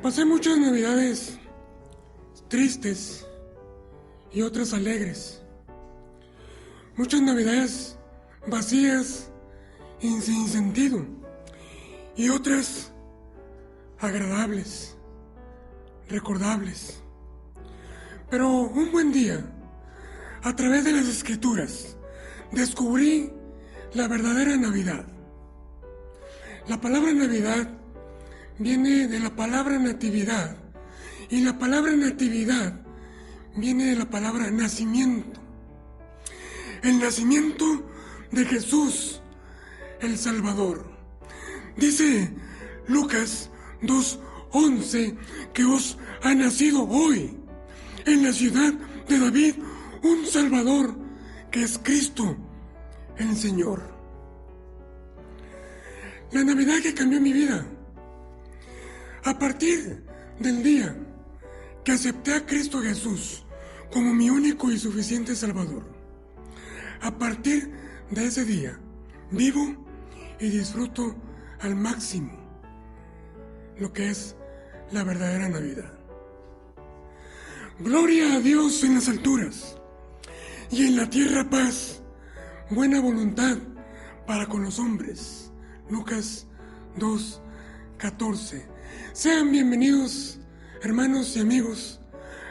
Pasé muchas navidades tristes y otras alegres. Muchas navidades vacías y sin sentido. Y otras agradables, recordables. Pero un buen día, a través de las Escrituras, descubrí la verdadera Navidad. La palabra Navidad viene de la palabra natividad, y la palabra natividad viene de la palabra nacimiento. El nacimiento de Jesús, el Salvador. Dice Lucas 2:11 que os ha nacido hoy en la ciudad de David un Salvador, que es Cristo el Señor. La Navidad que cambió mi vida. A partir del día que acepté a Cristo Jesús como mi único y suficiente Salvador, a partir de ese día vivo y disfruto al máximo lo que es la verdadera Navidad. Gloria a Dios en las alturas y en la tierra paz, buena voluntad para con los hombres. Lucas 2:14. Sean bienvenidos, hermanos y amigos,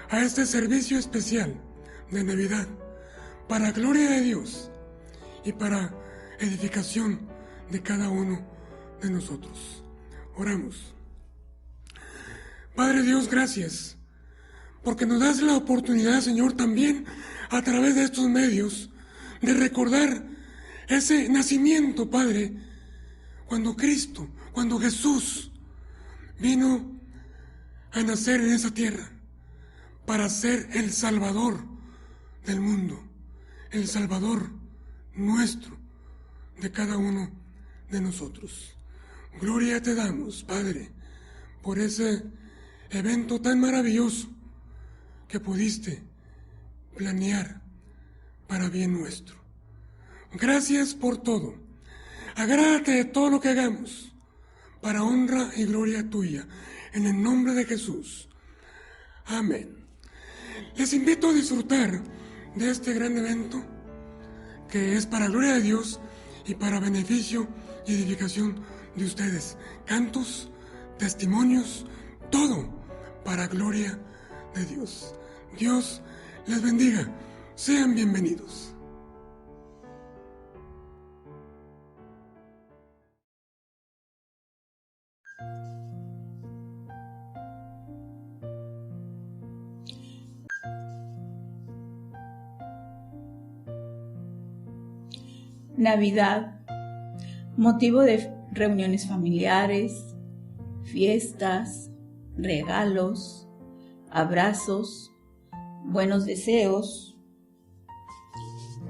a este servicio especial de Navidad, para gloria de Dios y para edificación de cada uno de nosotros. Oramos. Padre Dios, gracias, porque nos das la oportunidad, Señor, también a través de estos medios, de recordar ese nacimiento, Padre, cuando Cristo, cuando Jesús vino a nacer en esa tierra para ser el Salvador del mundo, el Salvador nuestro, de cada uno de nosotros. Gloria te damos, Padre, por ese evento tan maravilloso que pudiste planear para bien nuestro. Gracias por todo. Agrádate de todo lo que hagamos, para honra y gloria tuya, en el nombre de Jesús. Amén. Les invito a disfrutar de este gran evento, que es para gloria de Dios y para beneficio y edificación de ustedes. Cantos, testimonios, todo para gloria de Dios. Dios les bendiga. Sean bienvenidos. Navidad, motivo de reuniones familiares, fiestas, regalos, abrazos, buenos deseos,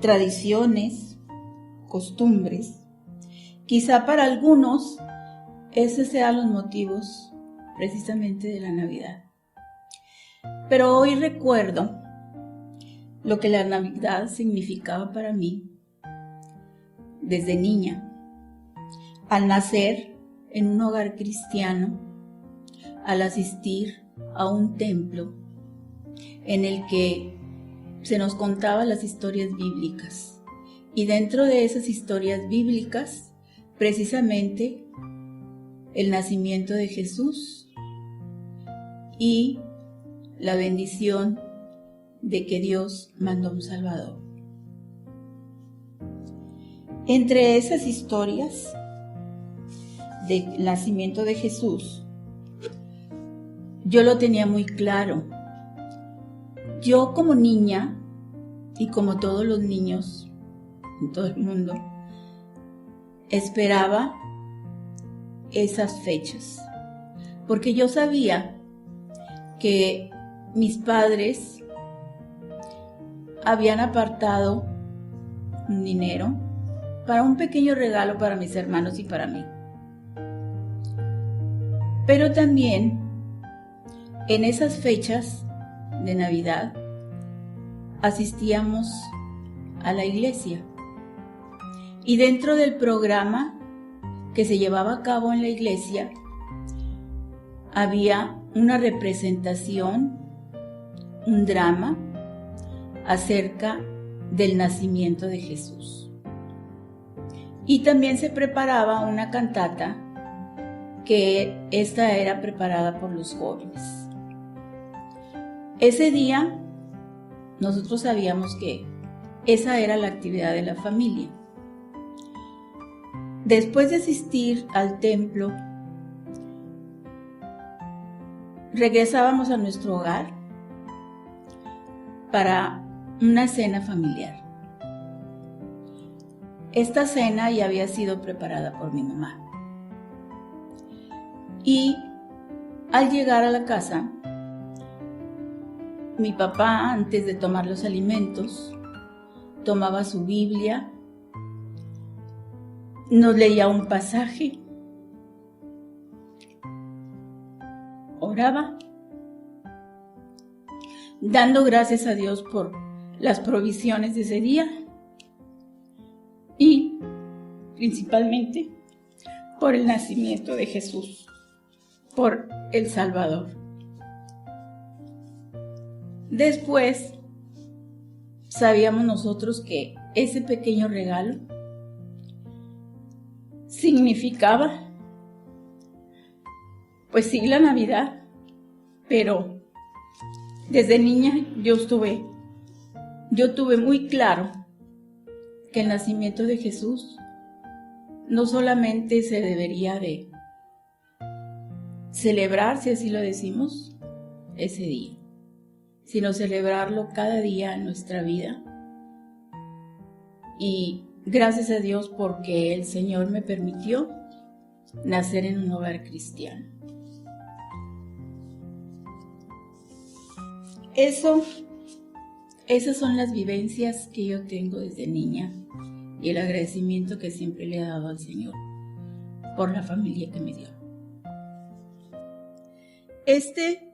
tradiciones, costumbres. Quizá para algunos esos sean los motivos precisamente de la Navidad. Pero hoy recuerdo lo que la Navidad significaba para mí desde niña, al nacer en un hogar cristiano, al asistir a un templo en el que se nos contaban las historias bíblicas, y dentro de esas historias bíblicas, precisamente el nacimiento de Jesús y la bendición de que Dios mandó un Salvador. Entre esas historias del nacimiento de Jesús, yo lo tenía muy claro. Yo como niña, y como todos los niños en todo el mundo, esperaba esas fechas, porque yo sabía que mis padres habían apartado un dinero para un pequeño regalo para mis hermanos y para mí. Pero también en esas fechas de Navidad asistíamos a la iglesia, y dentro del programa que se llevaba a cabo en la iglesia había una representación, un drama acerca del nacimiento de Jesús. Y también se preparaba una cantata que esta era preparada por los jóvenes. Ese día nosotros sabíamos que esa era la actividad de la familia. Después de asistir al templo, regresábamos a nuestro hogar para una cena familiar. Esta cena ya había sido preparada por mi mamá. Y al llegar a la casa, mi papá, antes de tomar los alimentos, tomaba su Biblia, nos leía un pasaje, oraba, dando gracias a Dios por las provisiones de ese día y principalmente por el nacimiento de Jesús, por el Salvador. Después sabíamos nosotros que ese pequeño regalo significaba, pues sí, la Navidad, pero desde niña yo tuve muy claro que el nacimiento de Jesús no solamente se debería de celebrar, si así lo decimos, ese día, sino celebrarlo cada día en nuestra vida. Y gracias a Dios porque el Señor me permitió nacer en un hogar cristiano. Esas son las vivencias que yo tengo desde niña y el agradecimiento que siempre le he dado al Señor por la familia que me dio. Este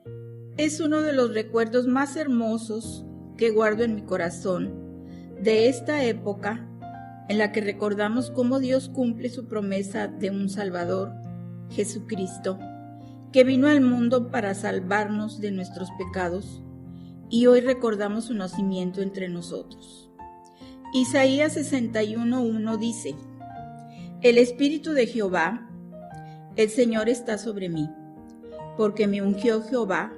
es uno de los recuerdos más hermosos que guardo en mi corazón de esta época en la que recordamos cómo Dios cumple su promesa de un Salvador, Jesucristo, que vino al mundo para salvarnos de nuestros pecados, y hoy recordamos su nacimiento entre nosotros. Isaías 61:1 dice: El Espíritu de Jehová, el Señor está sobre mí, porque me ungió Jehová,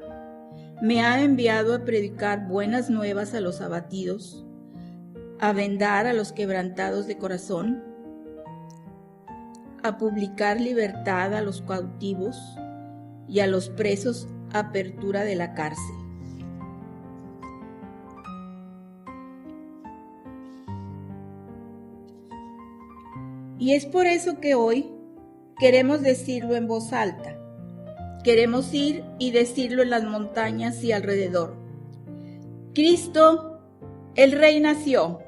me ha enviado a predicar buenas nuevas a los abatidos, a vendar a los quebrantados de corazón, a publicar libertad a los cautivos y a los presos apertura de la cárcel. Y es por eso que hoy queremos decirlo en voz alta. Queremos ir y decirlo en las montañas y alrededor. Cristo, el Rey nació.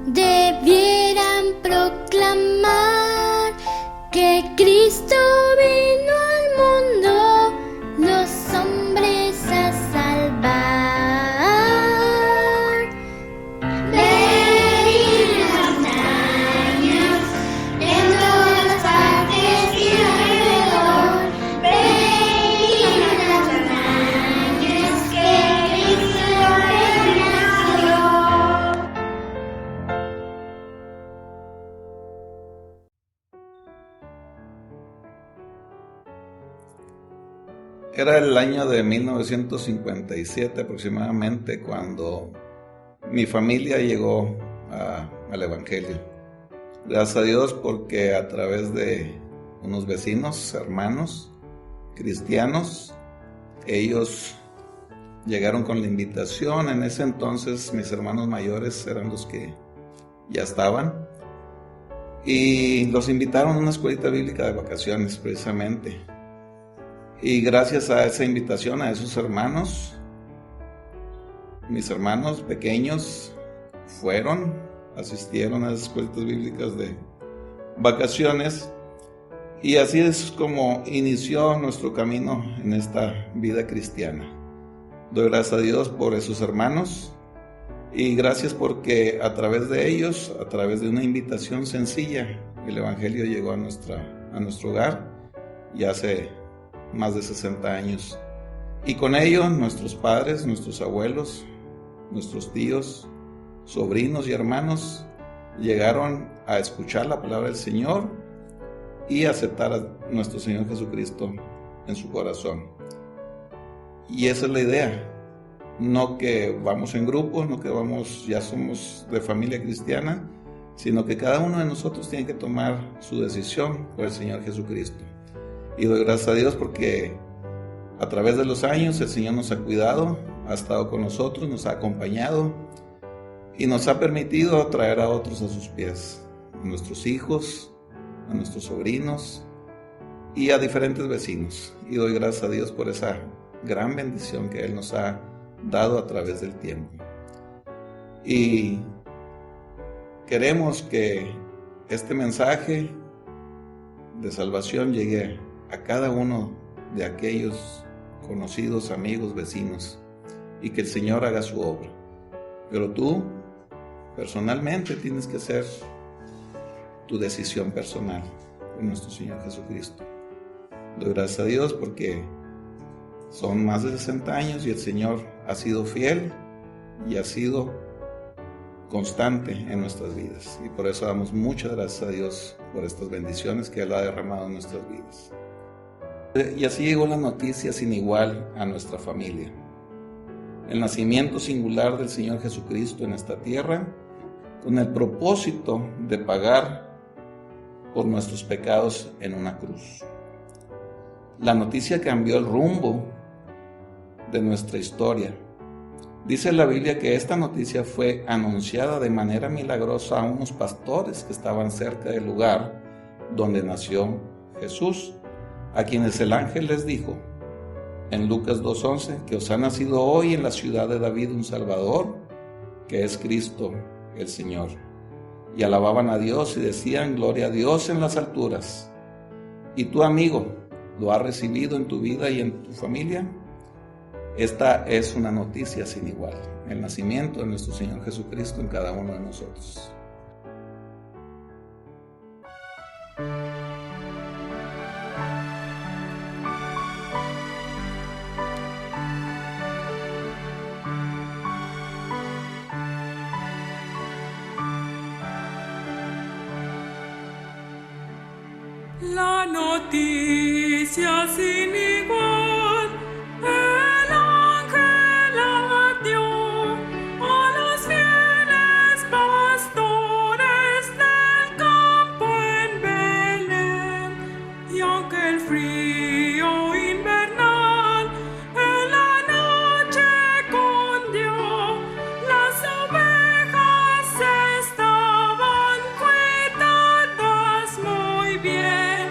Debieran proclamar Era el año de 1957 aproximadamente cuando mi familia llegó al Evangelio. Gracias a Dios porque a través de unos vecinos, hermanos, cristianos, ellos llegaron con la invitación. En ese entonces mis hermanos mayores eran los que ya estaban y los invitaron a una escuelita bíblica de vacaciones precisamente. Y gracias a esa invitación a esos hermanos, mis hermanos pequeños asistieron a esas escuelitas bíblicas de vacaciones, y así es como inició nuestro camino en esta vida cristiana. Doy gracias a Dios por esos hermanos y gracias porque a través de ellos, a través de una invitación sencilla, el Evangelio llegó a nuestro hogar ya hace más de 60 años. Y con ello nuestros padres, nuestros abuelos, nuestros tíos, sobrinos y hermanos llegaron a escuchar la palabra del Señor y aceptar a nuestro Señor Jesucristo en su corazón. Y esa es la idea, no que vamos en grupo, no que ya somos de familia cristiana, sino que cada uno de nosotros tiene que tomar su decisión por el Señor Jesucristo. Y doy gracias a Dios porque a través de los años el Señor nos ha cuidado, ha estado con nosotros, nos ha acompañado y nos ha permitido traer a otros a sus pies, a nuestros hijos, a nuestros sobrinos y a diferentes vecinos. Y doy gracias a Dios por esa gran bendición que Él nos ha dado a través del tiempo. Y queremos que este mensaje de salvación llegue a cada uno de aquellos conocidos, amigos, vecinos, y que el Señor haga su obra. Pero tú, personalmente, tienes que hacer tu decisión personal con nuestro Señor Jesucristo. Doy gracias a Dios porque son más de 60 años y el Señor ha sido fiel y ha sido constante en nuestras vidas. Y por eso damos muchas gracias a Dios por estas bendiciones que Él ha derramado en nuestras vidas. Y así llegó la noticia sin igual a nuestra familia. El nacimiento singular del Señor Jesucristo en esta tierra, con el propósito de pagar por nuestros pecados en una cruz. La noticia cambió el rumbo de nuestra historia. Dice la Biblia que esta noticia fue anunciada de manera milagrosa a unos pastores que estaban cerca del lugar donde nació Jesús, a quienes el ángel les dijo en Lucas 2:11 que os ha nacido hoy en la ciudad de David un Salvador, que es Cristo el Señor. Y alababan a Dios y decían: gloria a Dios en las alturas. ¿Y tú, amigo, lo has recibido en tu vida y en tu familia? Esta es una noticia sin igual, el nacimiento de nuestro Señor Jesucristo en cada uno de nosotros. La noticia sin igual, el ángel la dio a los fieles pastores del campo en Belén. Y aunque el frío invernal en la noche cundió, las ovejas estaban cuidadas muy bien.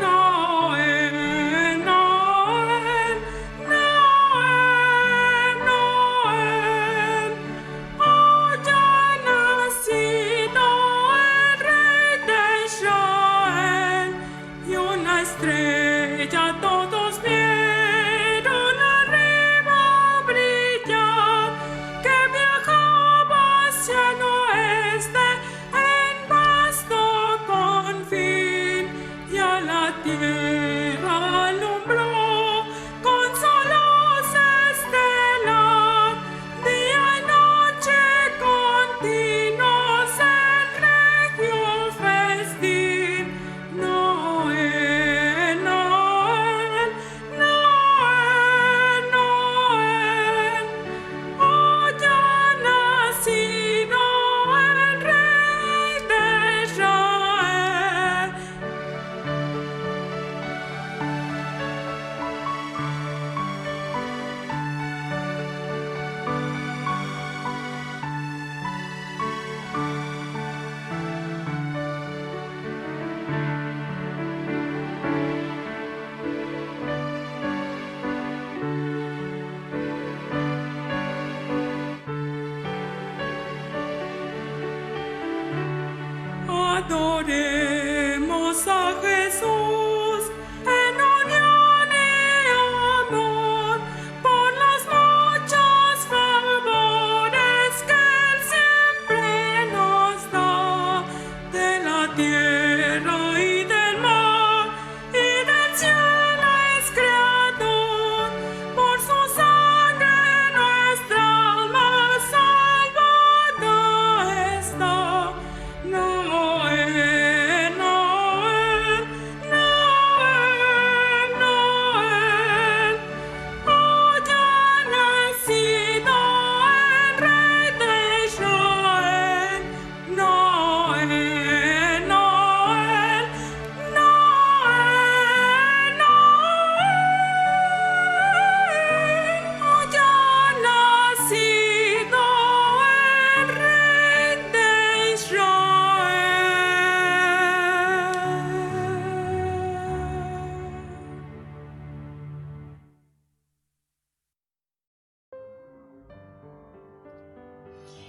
Noel, Noel, Noel, Noel, hoy ha nacido el Rey de Israel, y una estrella todos vieron arriba brillar, que viajaba hacia el oeste en vasto confín, y a la tierra alumbró con su luz estelar, día y noche continuos en regio festín. Noel, Noel,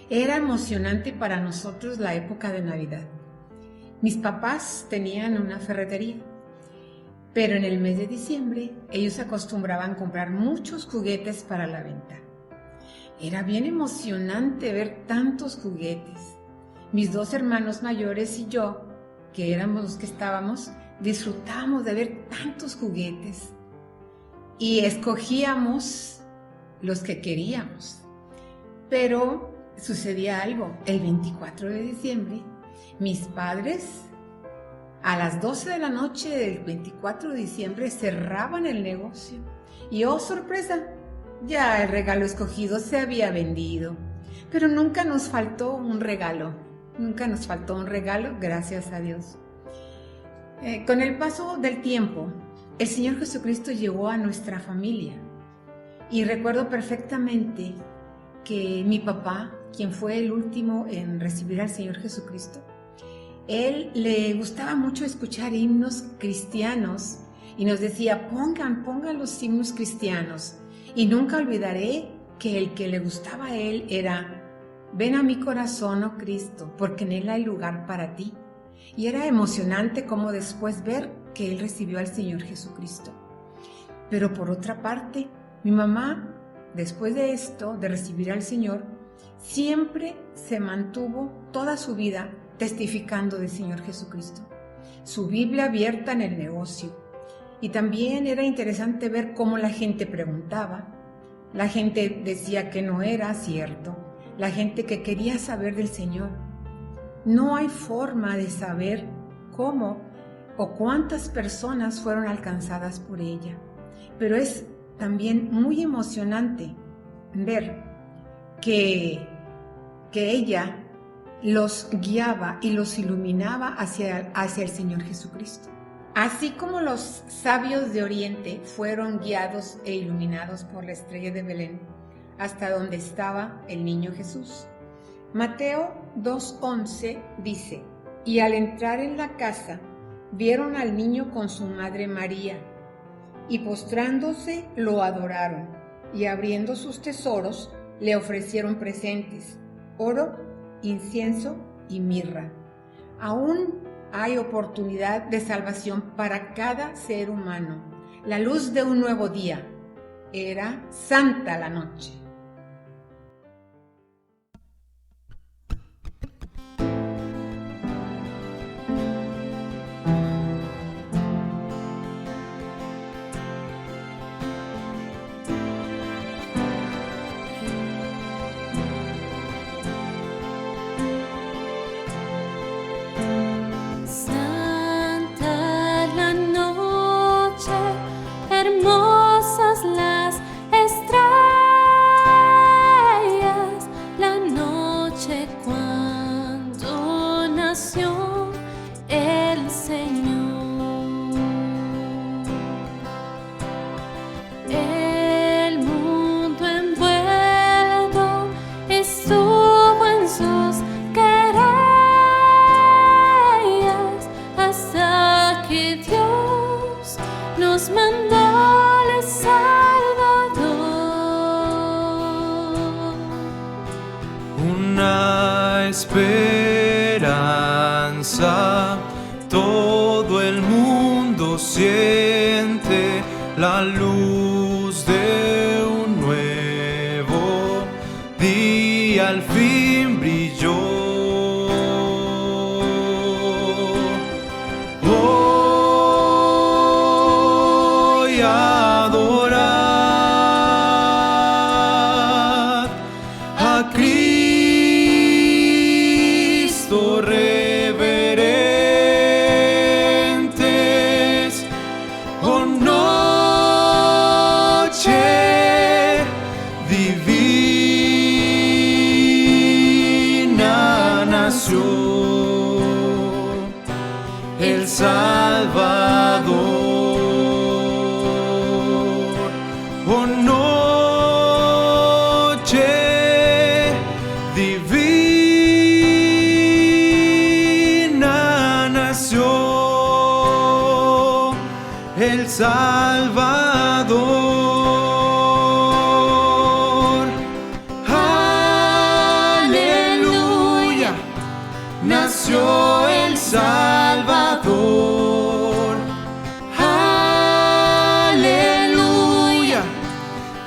Era emocionante para nosotros la época de Navidad. Mis papás tenían una ferretería, pero en el mes de diciembre ellos acostumbraban comprar muchos juguetes para la venta. Era bien emocionante ver tantos juguetes. Mis 2 hermanos mayores y yo, que éramos los que estábamos, disfrutábamos de ver tantos juguetes y escogíamos los que queríamos. Pero sucedía algo. El 24 de diciembre, mis padres a las 12 de la noche del 24 de diciembre cerraban el negocio y ¡oh, sorpresa! Ya el regalo escogido se había vendido. Pero nunca nos faltó un regalo. Nunca nos faltó un regalo, gracias a Dios. Con el paso del tiempo, el Señor Jesucristo llegó a nuestra familia. Y recuerdo perfectamente que mi papá, quien fue el último en recibir al Señor Jesucristo, él le gustaba mucho escuchar himnos cristianos y nos decía, pongan los himnos cristianos. Y nunca olvidaré que el que le gustaba a él era, ven a mi corazón, oh Cristo, porque en él hay lugar para ti. Y era emocionante como después ver que él recibió al Señor Jesucristo. Pero por otra parte, mi mamá, después de esto, de recibir al Señor, siempre se mantuvo toda su vida testificando del Señor Jesucristo. Su Biblia abierta en el negocio. Y también era interesante ver cómo la gente preguntaba. La gente decía que no era cierto. La gente que quería saber del Señor. No hay forma de saber cómo o cuántas personas fueron alcanzadas por ella. Pero es también muy emocionante ver que ella los guiaba y los iluminaba hacia el Señor Jesucristo. Así como los sabios de Oriente fueron guiados e iluminados por la estrella de Belén hasta donde estaba el niño Jesús. Mateo 2:11 dice, y al entrar en la casa, vieron al niño con su madre María, y postrándose lo adoraron, y abriendo sus tesoros le ofrecieron presentes, oro, incienso y mirra. Aún hay oportunidad de salvación para cada ser humano. La luz de un nuevo día. Era santa la noche. Santa la noche, hermosas las estrellas, la noche cuando nació el Señor. El mundo envuelto estuvo en sus querellas hasta que Dios nos mandó el Salvador. Una esperanza, todo el mundo siente la luz de un nuevo día, al fin brilló. Voy a adorar a Cristo reverentes, oh noche divina nació el Salvador, oh noche divina nació el Salvador. Aleluya.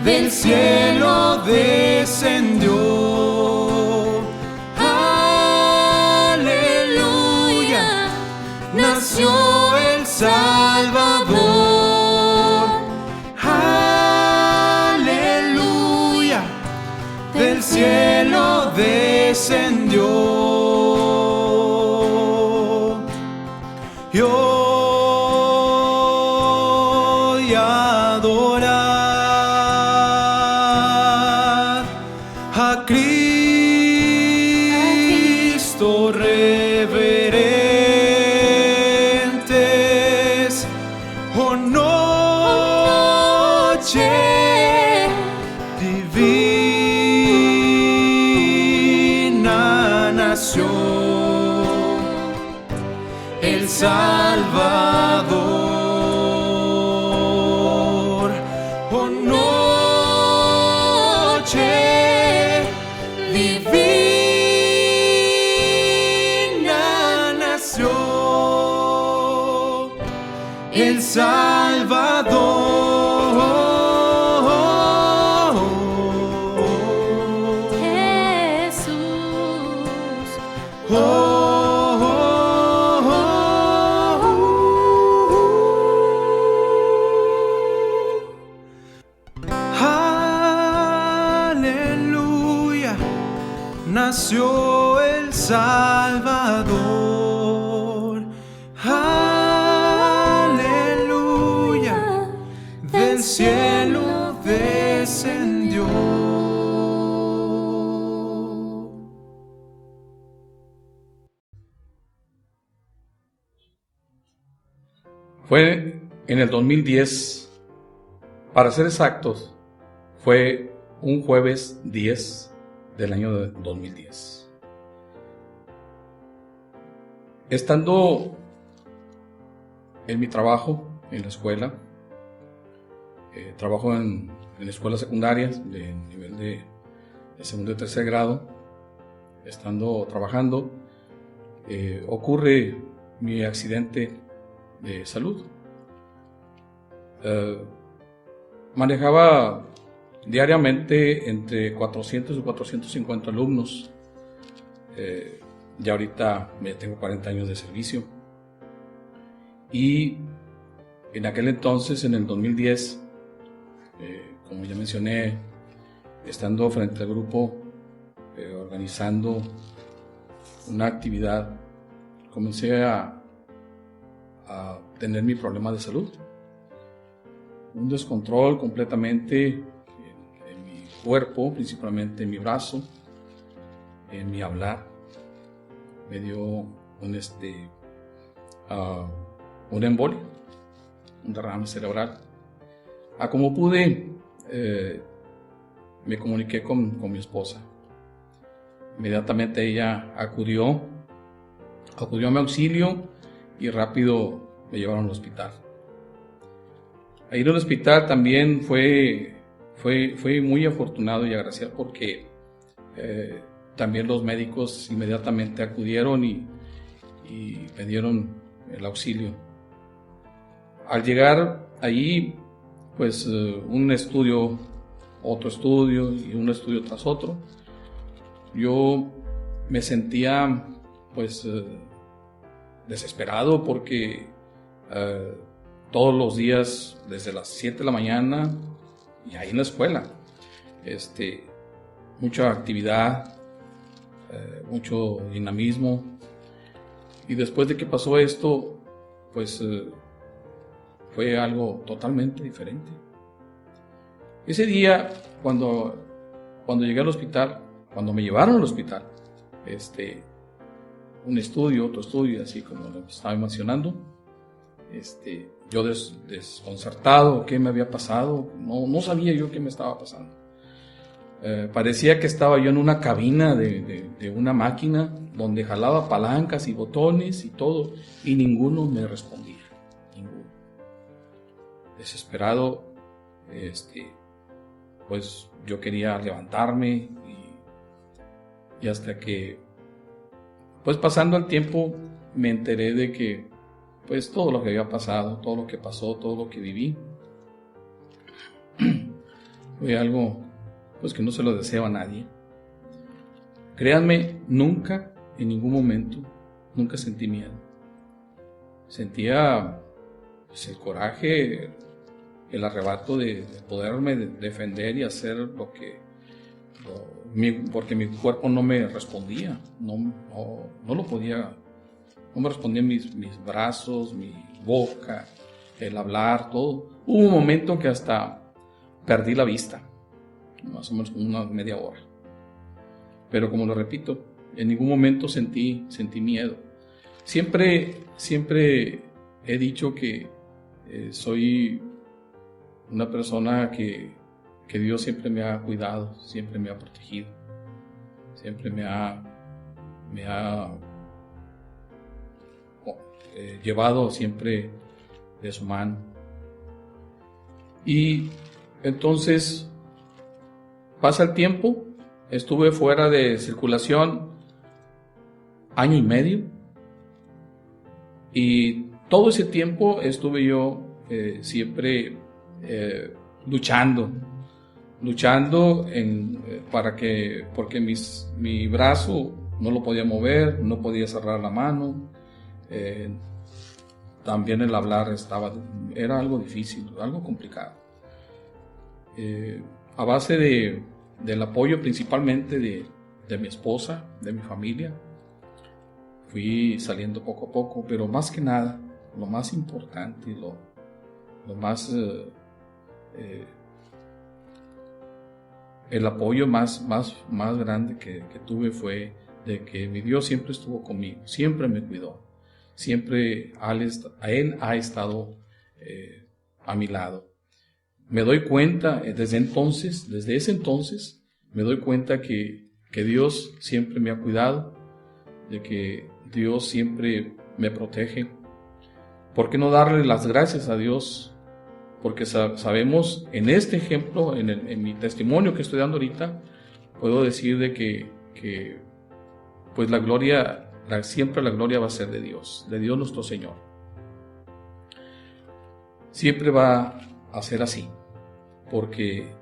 del cielo descendió. Aleluya, nació el Salvador. Aleluya, del cielo descendió. Y hoy adorar a Cristo reverentes, oh noche divina nació el Salvador, oh noche divina nació el Salvador. Jesús. Aleluya, nació el Salvador. Aleluya, del cielo descendió. Fue en el 2010, para ser exactos, fue un jueves 10 del año de 2010. Estando en mi trabajo, en la escuela, trabajo en escuelas secundarias de nivel de segundo y tercer grado, estando trabajando, ocurre mi accidente de salud. Manejaba diariamente entre 400 y 450 alumnos. Ya ahorita tengo 40 años de servicio. Y en aquel entonces, en el 2010, como ya mencioné, estando frente al grupo, organizando una actividad, comencé a tener mi problema de salud. Un descontrol completamente en mi cuerpo, principalmente en mi brazo, en mi hablar. Me dio un embolia, un derrame cerebral. Como pude, me comuniqué con mi esposa. Inmediatamente ella acudió a mi auxilio y rápido me llevaron al hospital. A ir al hospital también fue muy afortunado y agraciado porque también los médicos inmediatamente acudieron y me dieron el auxilio. Al llegar allí, pues un estudio, otro estudio y un estudio tras otro, yo me sentía pues desesperado porque todos los días desde las 7 de la mañana y ahí en la escuela, mucha actividad, mucho dinamismo, y después de que pasó esto, pues fue algo totalmente diferente. Ese día, cuando llegué al hospital, cuando me llevaron al hospital, un estudio, otro estudio, así como lo estaba mencionando, yo desconcertado, qué me había pasado, no sabía yo qué me estaba pasando. Parecía que estaba yo en una cabina de una máquina donde jalaba palancas y botones y todo, y ninguno me respondía, ninguno. Desesperado, pues yo quería levantarme y hasta que, pues pasando el tiempo, me enteré de que pues todo lo que había pasado, todo lo que pasó, todo lo que viví, Fue algo pues que no se lo deseo a nadie. Créanme, nunca, en ningún momento, nunca sentí miedo. Sentía pues, el coraje, el arrebato de poderme defender y hacer porque mi cuerpo no me respondía, no lo podía, no me respondían mis brazos, mi boca, el hablar, todo. Hubo un momento en que hasta perdí la vista, más o menos una media hora. Pero como lo repito, en ningún momento sentí miedo. Siempre he dicho que soy una persona que Dios siempre me ha cuidado, siempre me ha protegido, siempre me ha llevado siempre de su mano. Y entonces pasa el tiempo, estuve fuera de circulación 1 año y medio, y todo ese tiempo estuve yo siempre luchando porque mi brazo no lo podía mover, no podía cerrar la mano, también el hablar era algo difícil, algo complicado. A base del apoyo principalmente de mi esposa, de mi familia, fui saliendo poco a poco, pero más que nada, lo más importante, lo más el apoyo más grande que tuve fue de que mi Dios siempre estuvo conmigo, siempre me cuidó, siempre Él ha estado a mi lado. Me doy cuenta desde ese entonces, me doy cuenta que Dios siempre me ha cuidado, de que Dios siempre me protege. ¿Por qué no darle las gracias a Dios? Porque sabemos, en este ejemplo, en mi testimonio que estoy dando ahorita, puedo decir de que pues siempre la gloria va a ser de Dios nuestro Señor. Siempre va a ser así, porque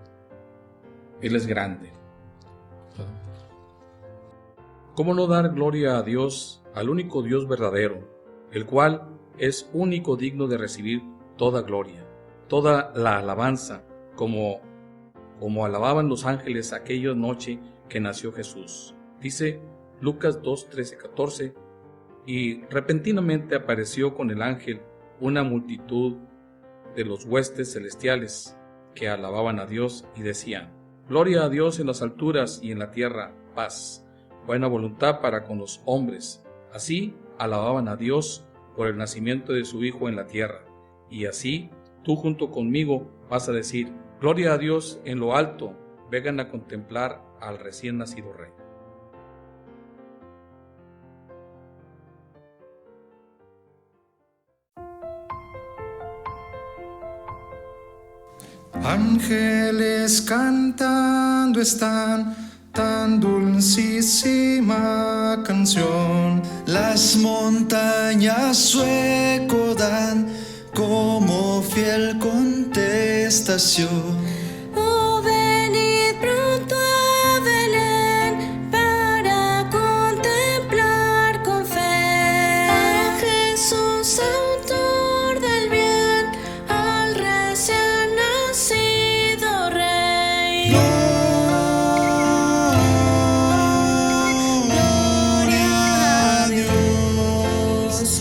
Él es grande. ¿Cómo no dar gloria a Dios, al único Dios verdadero, el cual es único digno de recibir toda gloria, toda la alabanza, como alababan los ángeles aquella noche que nació Jesús? Dice Lucas 2, 13, 14, y repentinamente apareció con el ángel una multitud de los huestes celestiales que alababan a Dios y decían: Gloria a Dios en las alturas y en la tierra paz, buena voluntad para con los hombres. Así alababan a Dios por el nacimiento de su Hijo en la tierra. Y así tú junto conmigo vas a decir: Gloria a Dios en lo alto, vengan a contemplar al recién nacido Rey. Ángeles cantando están tan dulcísima canción. Las montañas su eco dan como fiel contestación. Oh, venid pronto a Belén para contemplar con fe a Jesús, autor del bien, al recién nacido Rey. Gloria a Dios,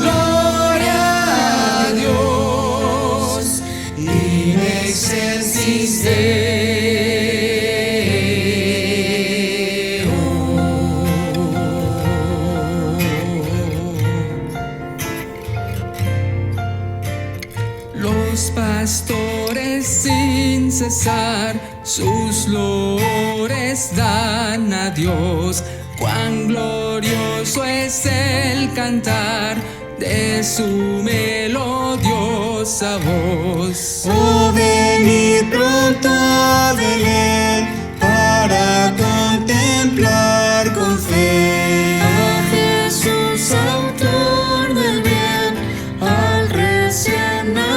gloria a Dios, in excelsis Deo. Los pastores sin cesar sus loores dan a Dios. Cuán glorioso es el cantar de su melodiosa voz. Oh, venid pronto a Belén para contemplar con fe A Jesús, autor del bien, al recién nacido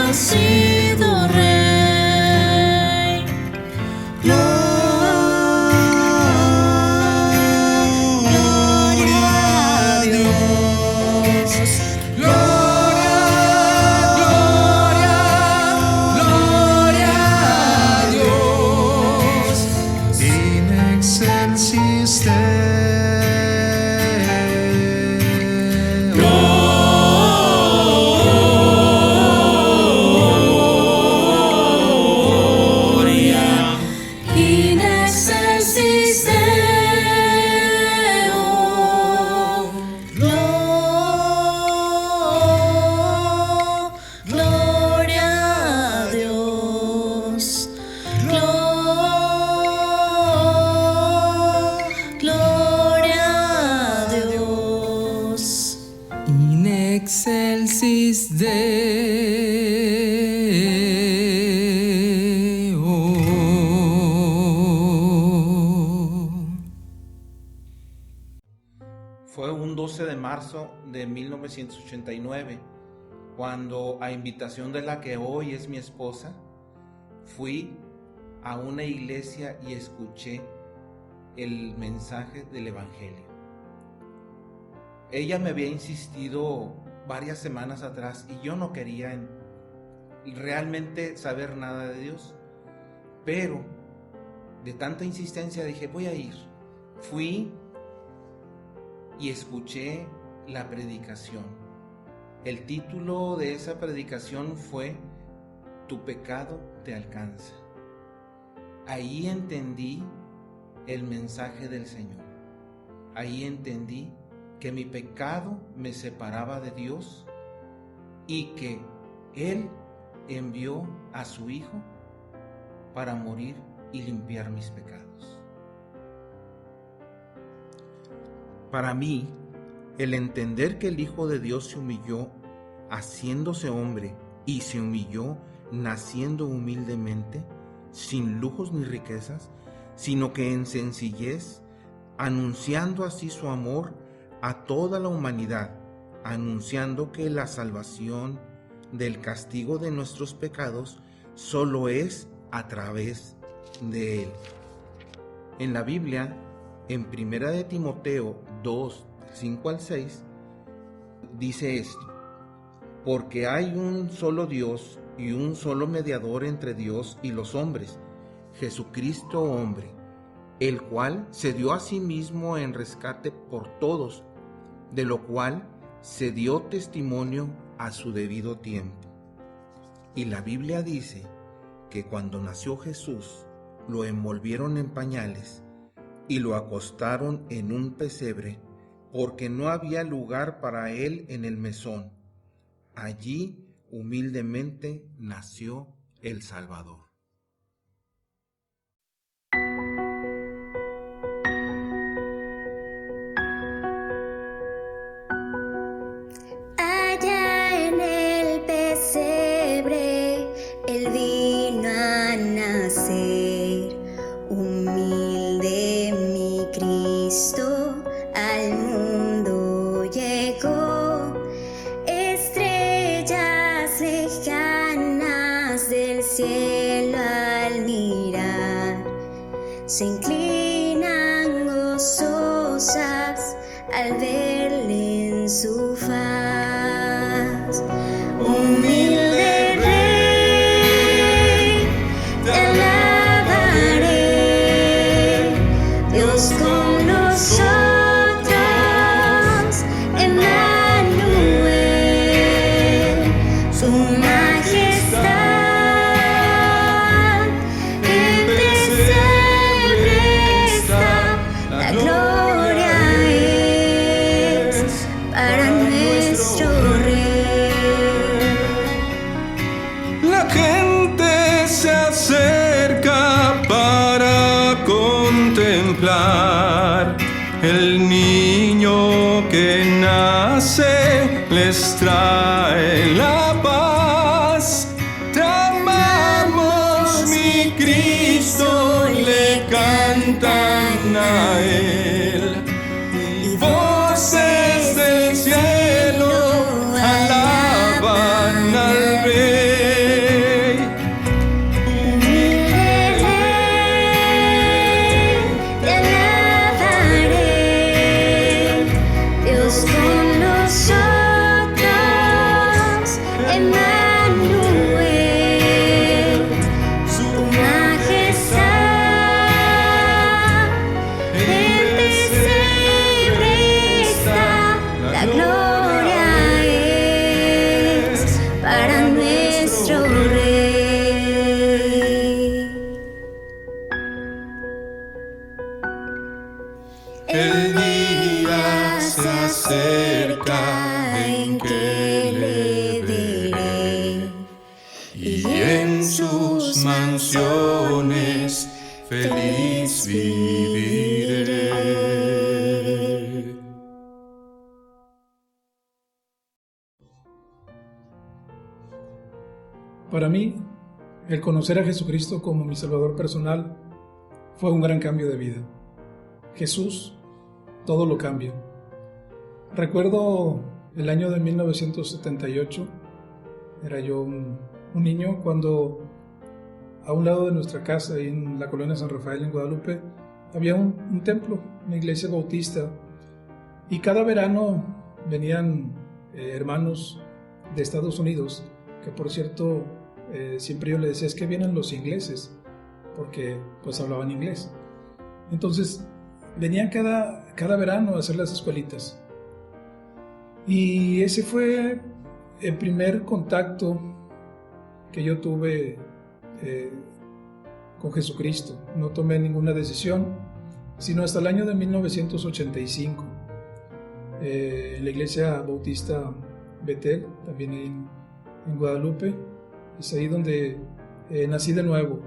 excelsis Deo. Fue un 12 de marzo de 1989 cuando, a invitación de la que hoy es mi esposa, fui a una iglesia y escuché el mensaje del Evangelio. Ella me había insistido varias semanas atrás y yo no quería realmente saber nada de Dios, pero de tanta insistencia dije, voy a ir. Fui y escuché la predicación. El título de esa predicación fue Tu pecado te alcanza. Ahí entendí el mensaje del Señor. Ahí entendí que mi pecado me separaba de Dios y que Él envió a su Hijo para morir y limpiar mis pecados. Para mí, el entender que el Hijo de Dios se humilló haciéndose hombre y se humilló naciendo humildemente, sin lujos ni riquezas, sino que en sencillez, anunciando así su amor a toda la humanidad, anunciando que la salvación del castigo de nuestros pecados solo es a través de Él. En la Biblia, en 1 de Timoteo 2, 5 al 6, dice esto: porque hay un solo Dios y un solo mediador entre Dios y los hombres, Jesucristo hombre, el cual se dio a sí mismo en rescate por todos, de lo cual se dio testimonio a su debido tiempo. Y la Biblia dice que cuando nació Jesús, lo envolvieron en pañales y lo acostaron en un pesebre, porque no había lugar para él en el mesón. Allí humildemente nació el Salvador. Allá en el pesebre Él vino a nacer, humilde mi Cristo al mundo llegó. Estrellas lejanas del cielo al mirar se inclinan gozosas al verle en su faz. Humilde Rey, te alabaré, Dios con nosotros, Emmanuel, su majestad, el pesebre está, la gloria es para nuestro Rey. La gente se acerca para contemplar el niño que nace, les trae la paz. Te amamos, mi Cristo, le cantan a él. Y voces del cielo alaban al Rey. Humilde Rey, te alabaré, Dios con nosotros, Para mí, el conocer a Jesucristo como mi Salvador personal fue un gran cambio de vida. Jesús todo lo cambia. Recuerdo el año de 1978, era yo un niño cuando a un lado de nuestra casa, ahí en la colonia San Rafael en Guadalupe, había un templo, una iglesia bautista, y cada verano venían hermanos de Estados Unidos, que por cierto siempre yo le decía, es que vienen los ingleses, porque pues hablaban inglés. Entonces venían cada verano a hacer las escuelitas. Y ese fue el primer contacto que yo tuve con Jesucristo. No tomé ninguna decisión, sino hasta el año de 1985. En la iglesia bautista Betel, también en Guadalupe, es ahí donde nací de nuevo,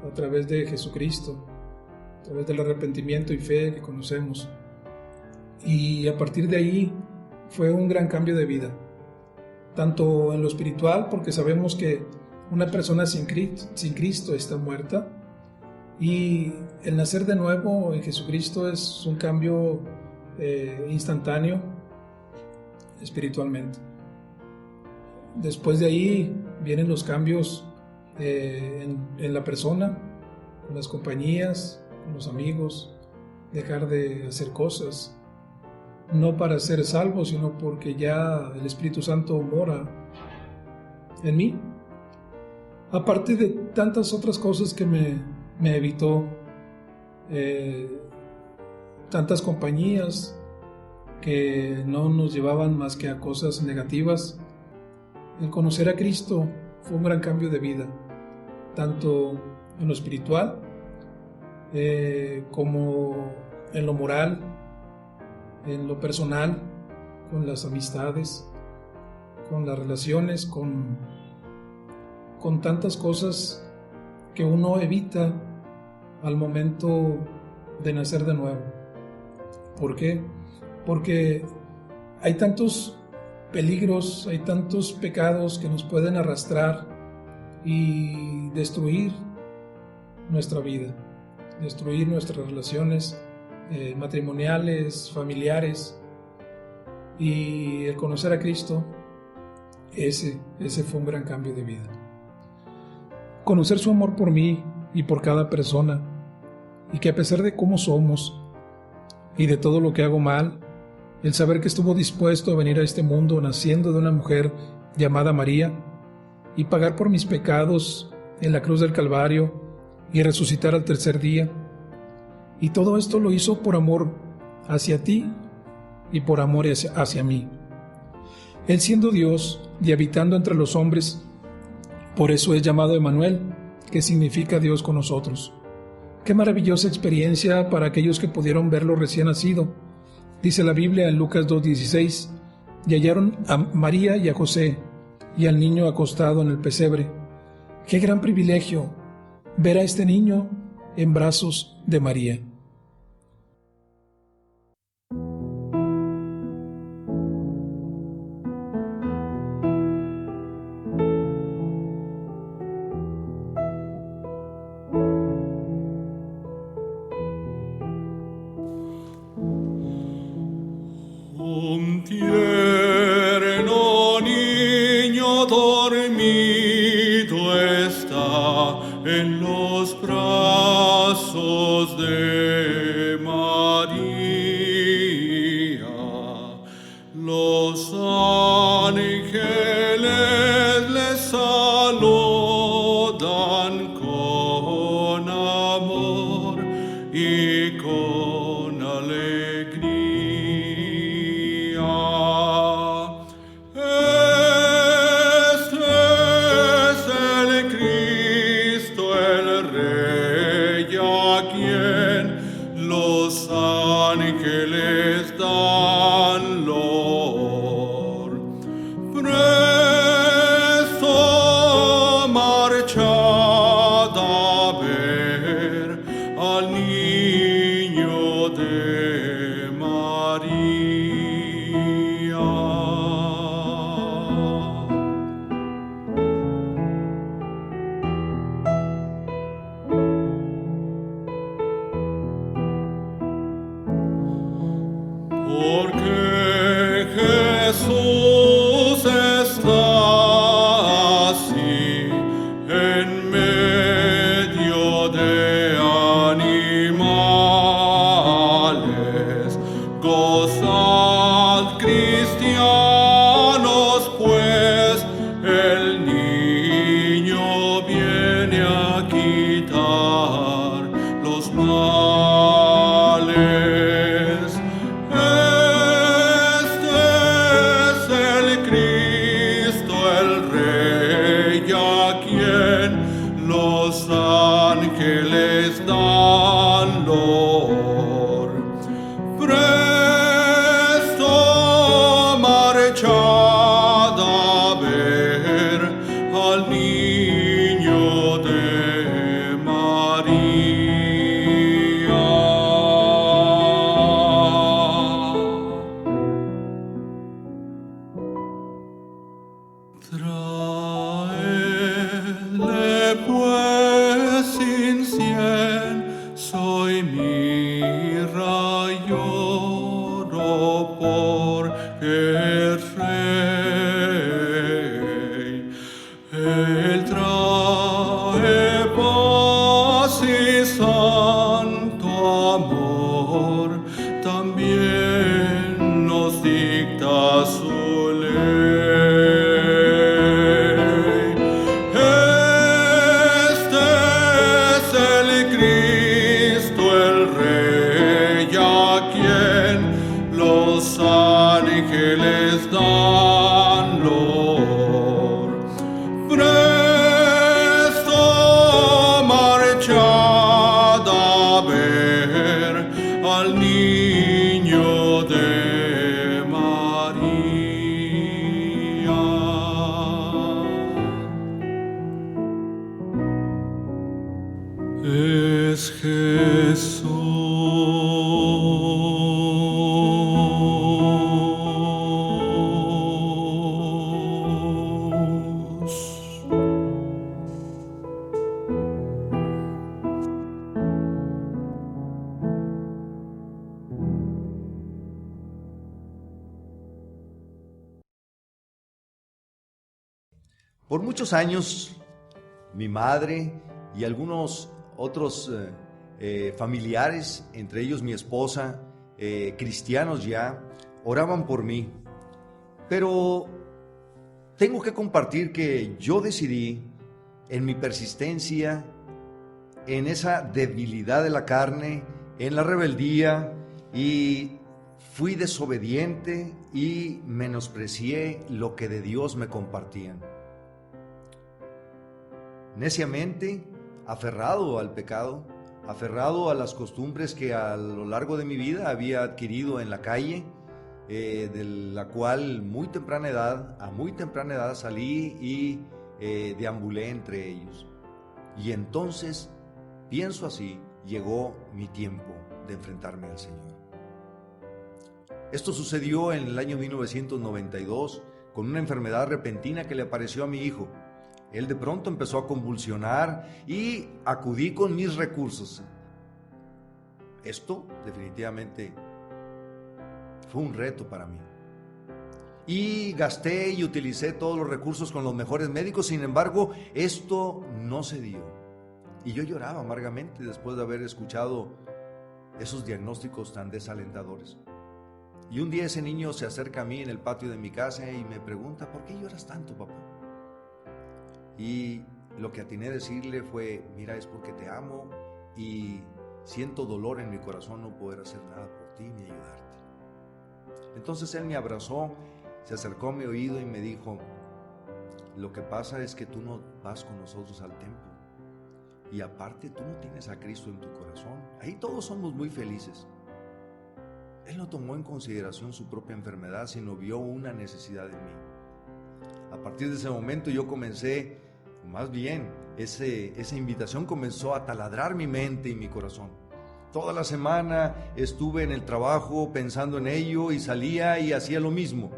a través de Jesucristo, a través del arrepentimiento y fe que conocemos. Y a partir de ahí fue un gran cambio de vida, tanto en lo espiritual, porque sabemos que una persona sin Cristo está muerta, y el nacer de nuevo en Jesucristo es un cambio instantáneo espiritualmente. Después de ahí vienen los cambios en la persona, con las compañías, con los amigos, dejar de hacer cosas, no para ser salvo, sino porque ya el Espíritu Santo mora en mí. Aparte de tantas otras cosas que me evitó, tantas compañías que no nos llevaban más que a cosas negativas, el conocer a Cristo fue un gran cambio de vida, tanto en lo espiritual como en lo moral, en lo personal, con las amistades, con las relaciones, con tantas cosas que uno evita al momento de nacer de nuevo. ¿Por qué? Porque hay tantos peligros, hay tantos pecados que nos pueden arrastrar y destruir nuestra vida, destruir nuestras relaciones matrimoniales, familiares. Y el conocer a Cristo, ese fue un gran cambio de vida. Conocer su amor por mí y por cada persona, y que a pesar de cómo somos y de todo lo que hago mal, el saber que estuvo dispuesto a venir a este mundo naciendo de una mujer llamada María y pagar por mis pecados en la cruz del Calvario y resucitar al tercer día. Y todo esto lo hizo por amor hacia ti y por amor hacia mí. Él siendo Dios y habitando entre los hombres, por eso es llamado Emmanuel, que significa Dios con nosotros. Qué maravillosa experiencia para aquellos que pudieron verlo recién nacido. Dice la Biblia en Lucas 2:16, y hallaron a María y a José y al niño acostado en el pesebre. Qué gran privilegio ver a este niño en brazos de María. Un tierno niño dormido está en los brazos de Traele pues incienso y mirra y oro por el Rey. Él trae paz y santo amor, también nos dicta su ley. Ángeles dan lor, presto marchad a ver al niño de María. Es Jesús. Por muchos años, mi madre y algunos otros familiares, entre ellos mi esposa, cristianos ya, oraban por mí. Pero tengo que compartir que yo decidí, en mi persistencia, en esa debilidad de la carne, en la rebeldía, y fui desobediente y menosprecié lo que de Dios me compartían. Neciamente, aferrado al pecado, aferrado a las costumbres que a lo largo de mi vida había adquirido en la calle, de la cual a muy temprana edad salí y deambulé entre ellos. Y entonces, pienso así, llegó mi tiempo de enfrentarme al Señor. Esto sucedió en el año 1992 con una enfermedad repentina que le apareció a mi hijo. Él de pronto empezó a convulsionar y acudí con mis recursos. Esto definitivamente fue un reto para mí. Y gasté y utilicé todos los recursos con los mejores médicos, sin embargo, esto no se dio. Y yo lloraba amargamente después de haber escuchado esos diagnósticos tan desalentadores. Y un día ese niño se acerca a mí en el patio de mi casa y me pregunta: ¿por qué lloras tanto, papá? Y lo que atiné a decirle fue: mira, es porque te amo y siento dolor en mi corazón no poder hacer nada por ti ni ayudarte. Entonces él me abrazó, se acercó a mi oído y me dijo: lo que pasa es que tú no vas con nosotros al templo. Y aparte tú no tienes a Cristo en tu corazón. Ahí todos somos muy felices. Él no tomó en consideración su propia enfermedad, sino vio una necesidad en mí. A partir de ese momento yo comencé, más bien, esa invitación comenzó a taladrar mi mente y mi corazón. Toda la semana estuve en el trabajo pensando en ello y salía y hacía lo mismo.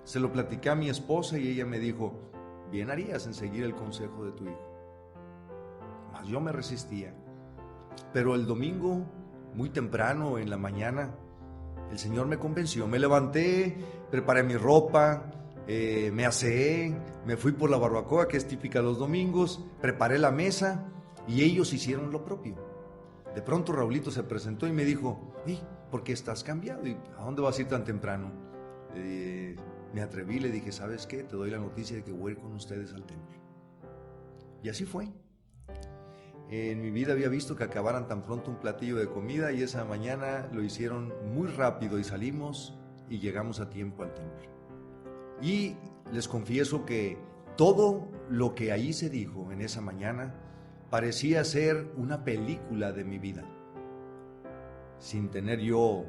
Se lo platiqué a mi esposa y ella me dijo: bien harías en seguir el consejo de tu hijo. Mas yo me resistía. Pero el domingo, muy temprano en la mañana, el Señor me convenció. Me levanté, preparé mi ropa, me aseé, me fui por la barbacoa que es típica los domingos, preparé la mesa y ellos hicieron lo propio. De pronto Raulito se presentó y me dijo: ¿por qué estás cambiado? ¿Y a dónde vas a ir tan temprano? Me atreví, le dije: ¿sabes qué? Te doy la noticia de que voy a ir con ustedes al templo. Y así fue. En mi vida había visto que acabaran tan pronto un platillo de comida y esa mañana lo hicieron muy rápido y salimos y llegamos a tiempo al templo. Y les confieso que todo lo que ahí se dijo en esa mañana parecía ser una película de mi vida. Sin tener yo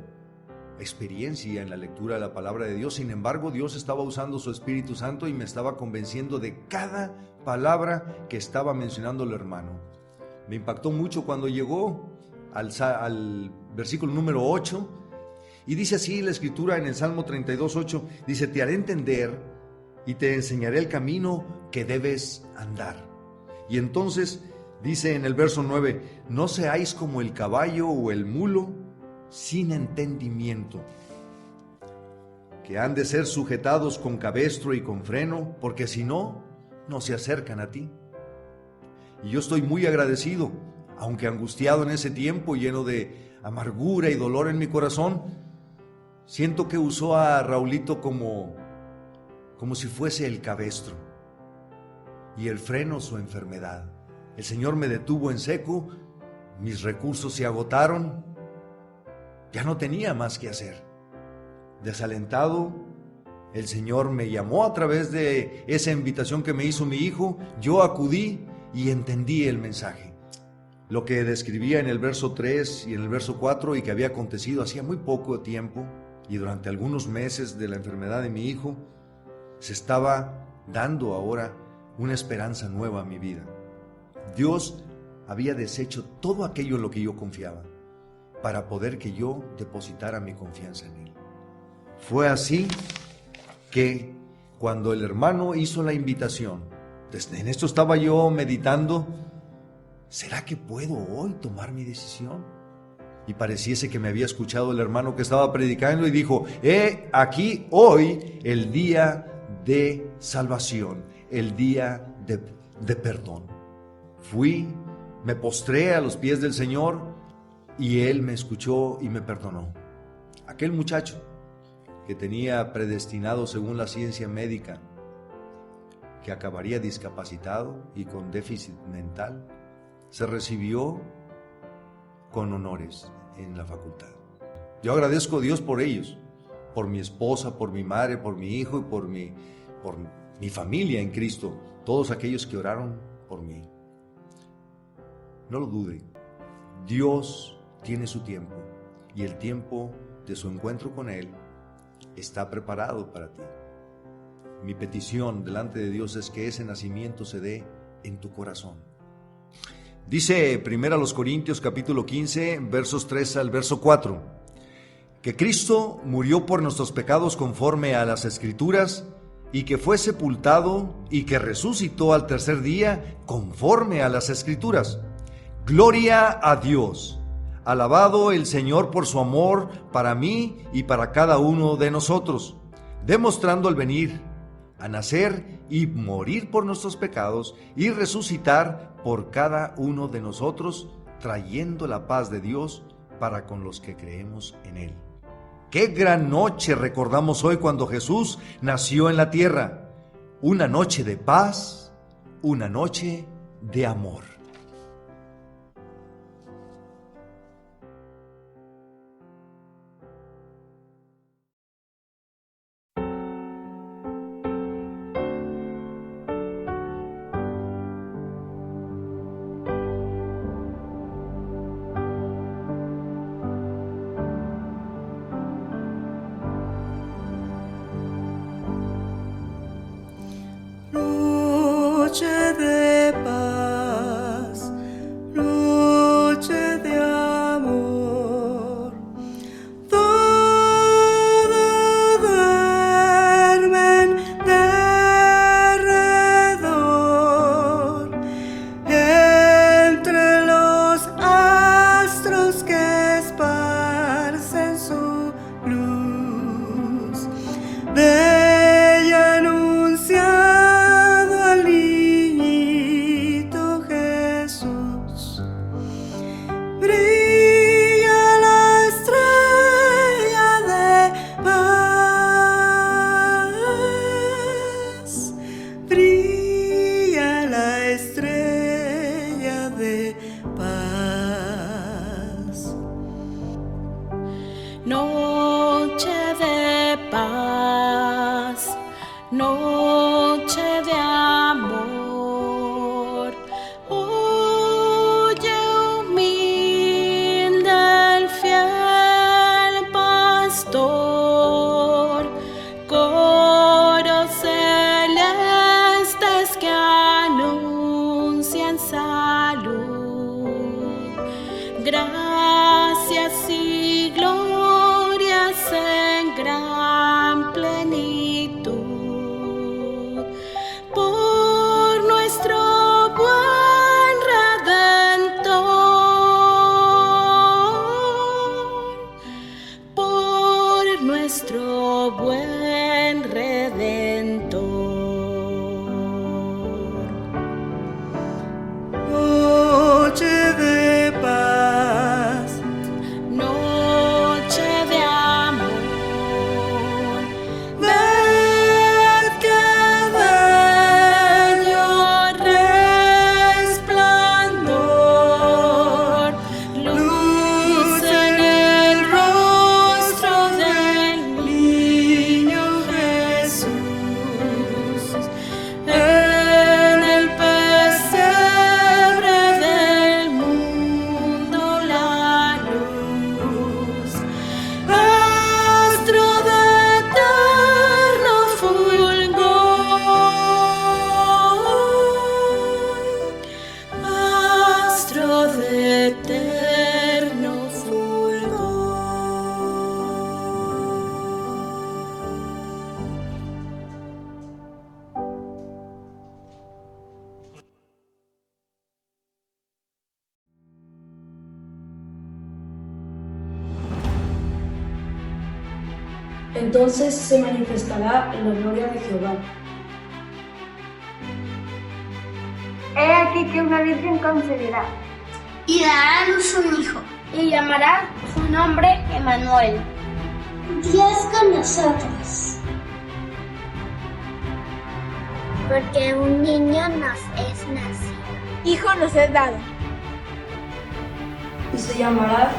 experiencia en la lectura de la palabra de Dios, sin embargo, Dios estaba usando su Espíritu Santo y me estaba convenciendo de cada palabra que estaba mencionando el hermano. Me impactó mucho cuando llegó al versículo número 8 y dice así la Escritura en el Salmo 32:8, dice: te haré entender y te enseñaré el camino que debes andar. Y entonces dice en el verso 9, no seáis como el caballo o el mulo sin entendimiento, que han de ser sujetados con cabestro y con freno, porque si no, no se acercan a ti. Y yo estoy muy agradecido, aunque angustiado en ese tiempo, lleno de amargura y dolor en mi corazón, siento que usó a Raulito como si fuese el cabestro y el freno su enfermedad. El Señor me detuvo en seco, mis recursos se agotaron, ya no tenía más que hacer. Desalentado, el Señor me llamó a través de esa invitación que me hizo mi hijo, yo acudí y entendí el mensaje. Lo que describía en el verso 3 y en el verso 4 y que había acontecido hacía muy poco tiempo y durante algunos meses de la enfermedad de mi hijo, se estaba dando ahora una esperanza nueva a mi vida. Dios había deshecho todo aquello en lo que yo confiaba para poder que yo depositara mi confianza en Él. Fue así que cuando el hermano hizo la invitación, en esto estaba yo meditando, ¿será que puedo hoy tomar mi decisión? Y pareciese que me había escuchado el hermano que estaba predicando y dijo, aquí hoy el día de salvación, el día de perdón. Fui, me postré a los pies del Señor y Él me escuchó y me perdonó. Aquel muchacho que tenía predestinado según la ciencia médica que acabaría discapacitado y con déficit mental, se recibió con honores en la facultad. Yo agradezco a Dios por ellos, por mi esposa, por mi madre, por mi hijo y por mi familia en Cristo, todos aquellos que oraron por mí. No lo dude, Dios tiene su tiempo y el tiempo de su encuentro con Él está preparado para ti. Mi petición delante de Dios es que ese nacimiento se dé en tu corazón. Dice 1 Corintios capítulo 15, versos 3 al verso 4, que Cristo murió por nuestros pecados conforme a las Escrituras, y que fue sepultado y que resucitó al tercer día conforme a las Escrituras. Gloria a Dios. Alabado el Señor por su amor para mí y para cada uno de nosotros, demostrando el venir a nacer y morir por nuestros pecados y resucitar por cada uno de nosotros, trayendo la paz de Dios para con los que creemos en Él. ¡Qué gran noche recordamos hoy cuando Jesús nació en la tierra! Una noche de paz, una noche de amor. Noche de paz, noche de amor, todo duermen derredor, entre los astros que esparcen su luz. Bella anunciando al niñito Entonces se manifestará en la gloria de Jehová. He aquí que una virgen concebirá y dará a luz un hijo, y llamará su nombre Emmanuel. Dios con nosotros. Porque un niño nos es nacido, hijo nos es dado, Y se llamará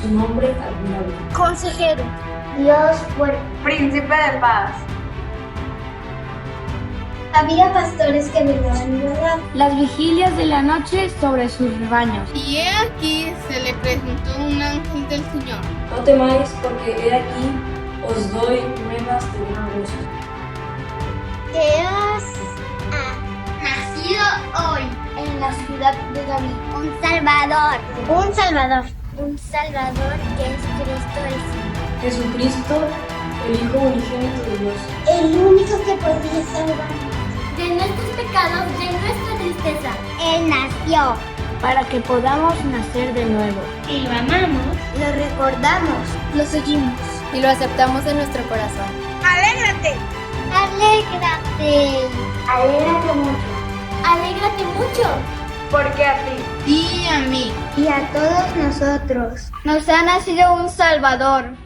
su nombre Admirable, consejero, Dios fuerte, príncipe de paz. Había pastores que velaban y guardaban las vigilias de la noche sobre sus rebaños. Y he aquí se le presentó un ángel del Señor. No temáis, porque he aquí os doy nuevas de gran gozo, Que os ha nacido hoy en la ciudad de David un Salvador, que es Cristo el Señor. Jesucristo, el Hijo unigénito de Dios, El único que podía salvarnos de nuestros pecados, de nuestra tristeza. Él nació para que podamos nacer de nuevo. Y lo amamos, lo recordamos, lo seguimos Y lo aceptamos en nuestro corazón. ¡Alégrate! ¡Alégrate! ¡Alégrate mucho! ¡Alégrate mucho! Porque a ti Y a mí. y a todos nosotros nos ha nacido un Salvador.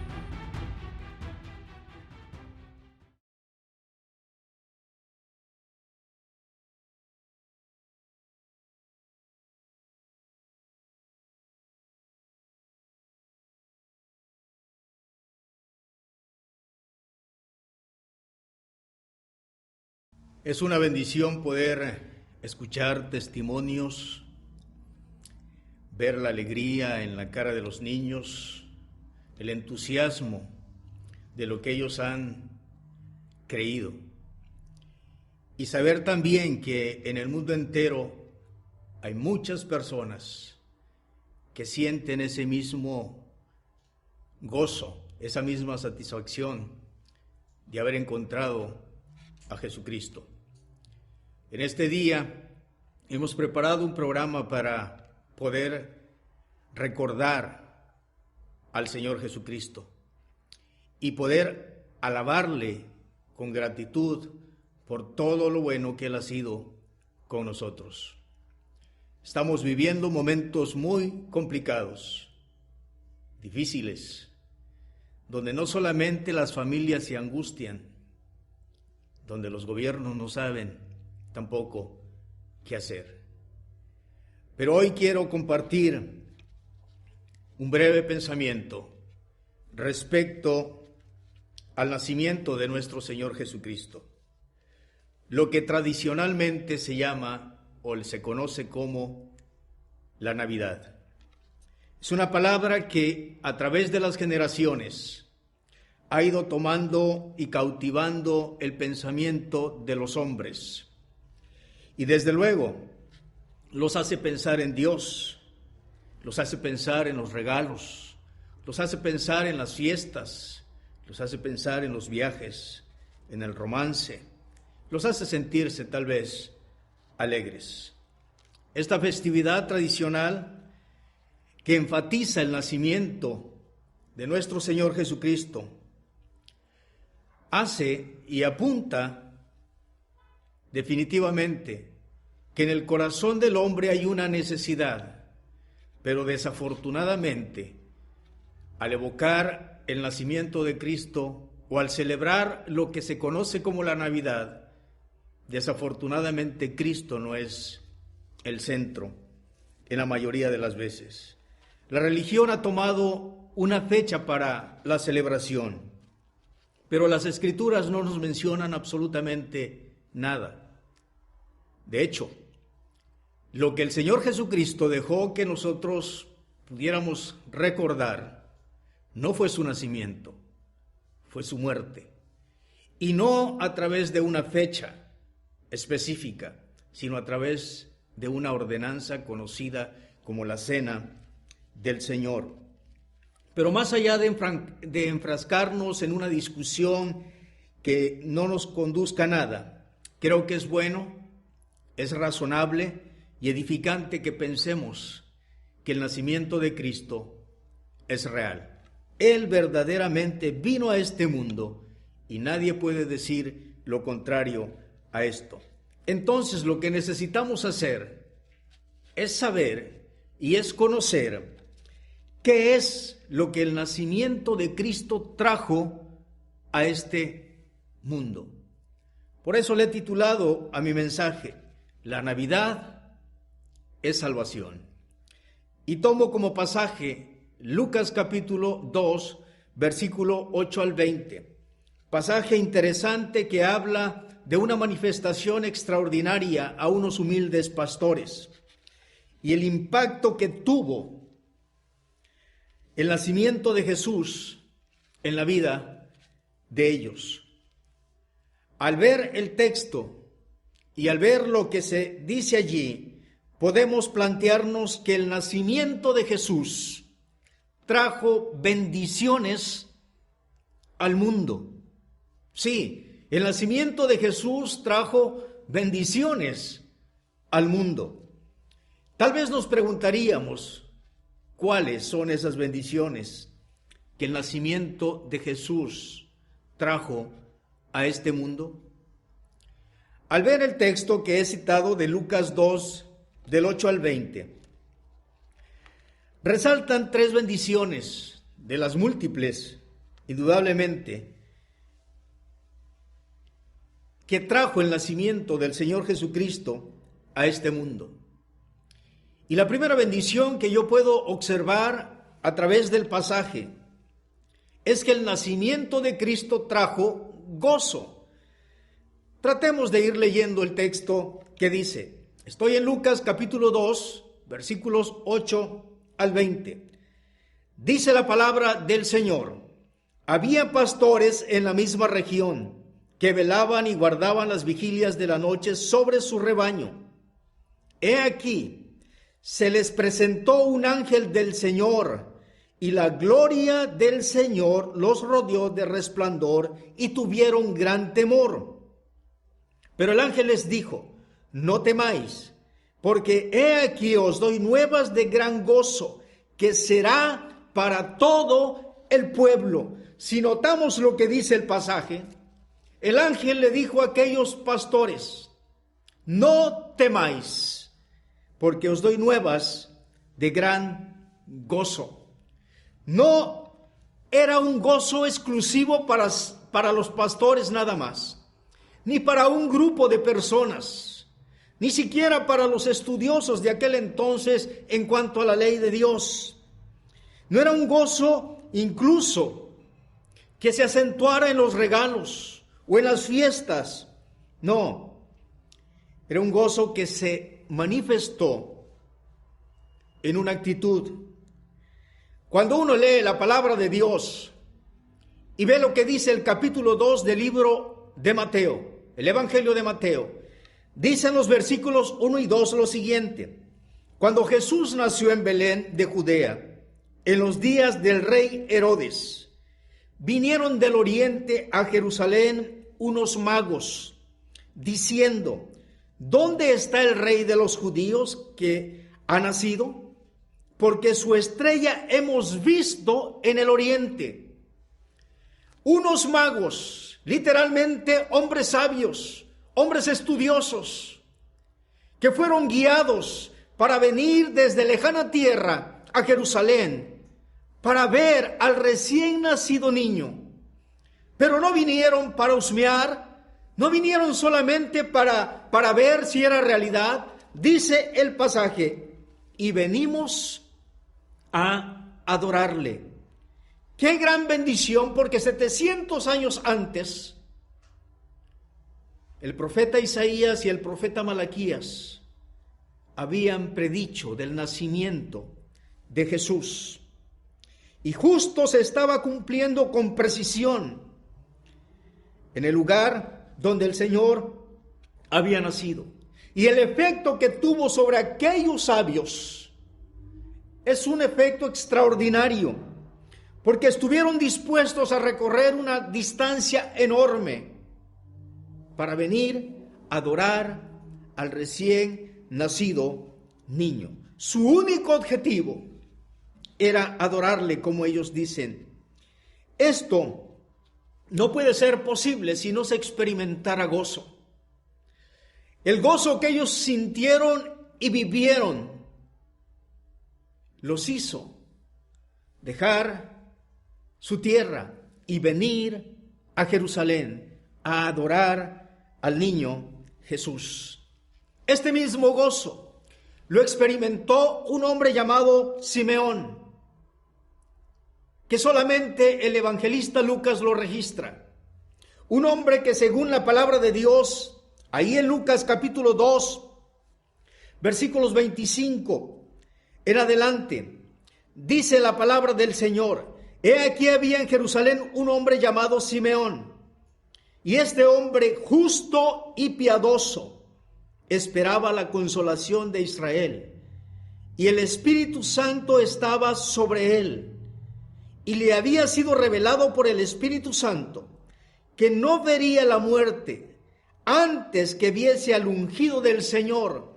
Es una bendición poder escuchar testimonios, ver la alegría en la cara de los niños, el entusiasmo de lo que ellos han creído. Y saber también que en el mundo entero hay muchas personas que sienten ese mismo gozo, esa misma satisfacción de haber encontrado a Jesucristo. En este día hemos preparado un programa para poder recordar al Señor Jesucristo y poder alabarle con gratitud por todo lo bueno que Él ha sido con nosotros. Estamos viviendo momentos muy complicados, difíciles, donde no solamente las familias se angustian, donde los gobiernos no saben tampoco qué hacer. Pero hoy quiero compartir un breve pensamiento respecto al nacimiento de nuestro Señor Jesucristo, lo que tradicionalmente se llama o se conoce como la Navidad. Es una palabra que a través de las generaciones ha ido tomando y cautivando el pensamiento de los hombres. Y desde luego los hace pensar en Dios, los hace pensar en los regalos, los hace pensar en las fiestas, los hace pensar en los viajes, en el romance, los hace sentirse tal vez alegres. Esta festividad tradicional que enfatiza el nacimiento de nuestro Señor Jesucristo hace y apunta definitivamente que en el corazón del hombre hay una necesidad, pero desafortunadamente al evocar el nacimiento de Cristo o al celebrar lo que se conoce como la Navidad, desafortunadamente Cristo no es el centro en la mayoría de las veces. La religión ha tomado una fecha para la celebración, pero las Escrituras no nos mencionan absolutamente nada. De hecho, lo que el Señor Jesucristo dejó que nosotros pudiéramos recordar no fue su nacimiento, fue su muerte. Y no a través de una fecha específica, sino a través de una ordenanza conocida como la Cena del Señor. Pero más allá de enfrascarnos en una discusión que no nos conduzca a nada, creo que es bueno, es razonable y edificante que pensemos que el nacimiento de Cristo es real. Él verdaderamente vino a este mundo y nadie puede decir lo contrario a esto. Entonces, lo que necesitamos hacer es saber y es conocer qué es lo que el nacimiento de Cristo trajo a este mundo. Por eso le he titulado a mi mensaje, La Navidad es salvación. Y tomo como pasaje Lucas capítulo 2, versículo 8 al 20. Pasaje interesante que habla de una manifestación extraordinaria a unos humildes pastores y el impacto que tuvo el nacimiento de Jesús en la vida de ellos. Al ver el texto y al ver lo que se dice allí, podemos plantearnos que el nacimiento de Jesús trajo bendiciones al mundo. Sí, el nacimiento de Jesús trajo bendiciones al mundo. Tal vez nos preguntaríamos, ¿cuáles son esas bendiciones que el nacimiento de Jesús trajo a este mundo? Al ver el texto que he citado de Lucas 2, del 8 al 20, resaltan 3 bendiciones de las múltiples, indudablemente, que trajo el nacimiento del Señor Jesucristo a este mundo. Y la primera bendición que yo puedo observar a través del pasaje es que el nacimiento de Cristo trajo gozo. Tratemos de ir leyendo el texto que dice, estoy en Lucas capítulo 2, versículos 8 al 20. Dice la palabra del Señor, había pastores en la misma región que velaban y guardaban las vigilias de la noche sobre su rebaño. He aquí, se les presentó un ángel del Señor, y la gloria del Señor los rodeó de resplandor, y tuvieron gran temor. Pero el ángel les dijo, no temáis, porque he aquí os doy nuevas de gran gozo, que será para todo el pueblo. Si notamos lo que dice el pasaje, el ángel le dijo a aquellos pastores, no temáis, porque os doy nuevas de gran gozo. No era un gozo exclusivo para los pastores nada más, ni para un grupo de personas, ni siquiera para los estudiosos de aquel entonces en cuanto a la ley de Dios. No era un gozo incluso que se acentuara en los regalos o en las fiestas. No, era un gozo que se manifestó en una actitud. Cuando uno lee la palabra de Dios y ve lo que dice el capítulo 2 del libro de Mateo, el Evangelio de Mateo, dicen los versículos 1 y 2 lo siguiente: cuando Jesús nació en Belén de Judea, en los días del rey Herodes, vinieron del oriente a Jerusalén unos magos, diciendo, ¿dónde está el rey de los judíos que ha nacido? Porque su estrella hemos visto en el oriente. Unos magos, literalmente hombres sabios, hombres estudiosos, que fueron guiados para venir desde lejana tierra a Jerusalén, para ver al recién nacido niño. Pero no vinieron para husmear, no vinieron solamente para ver si era realidad. Dice el pasaje, y venimos a adorarle. Qué gran bendición, porque 700 años antes, el profeta Isaías y el profeta Malaquías habían predicho del nacimiento de Jesús. Y justo se estaba cumpliendo con precisión en el lugar donde el Señor había nacido. Y el efecto que tuvo sobre aquellos sabios es un efecto extraordinario, porque estuvieron dispuestos a recorrer una distancia enorme para venir a adorar al recién nacido niño. Su único objetivo era adorarle, como ellos dicen, Esto no puede ser posible si no se experimentara gozo. El gozo que ellos sintieron y vivieron los hizo dejar su tierra y venir a Jerusalén a adorar al niño Jesús. Este mismo gozo lo experimentó un hombre llamado Simeón, que solamente el evangelista Lucas lo registra. Un hombre que, según la palabra de Dios, ahí en Lucas capítulo 2, versículos 25 en adelante, dice la palabra del Señor: he aquí había en Jerusalén un hombre llamado Simeón, y este hombre justo y piadoso esperaba la consolación de Israel, y el Espíritu Santo estaba sobre él, y le había sido revelado por el Espíritu Santo que no vería la muerte antes que viese al ungido del Señor.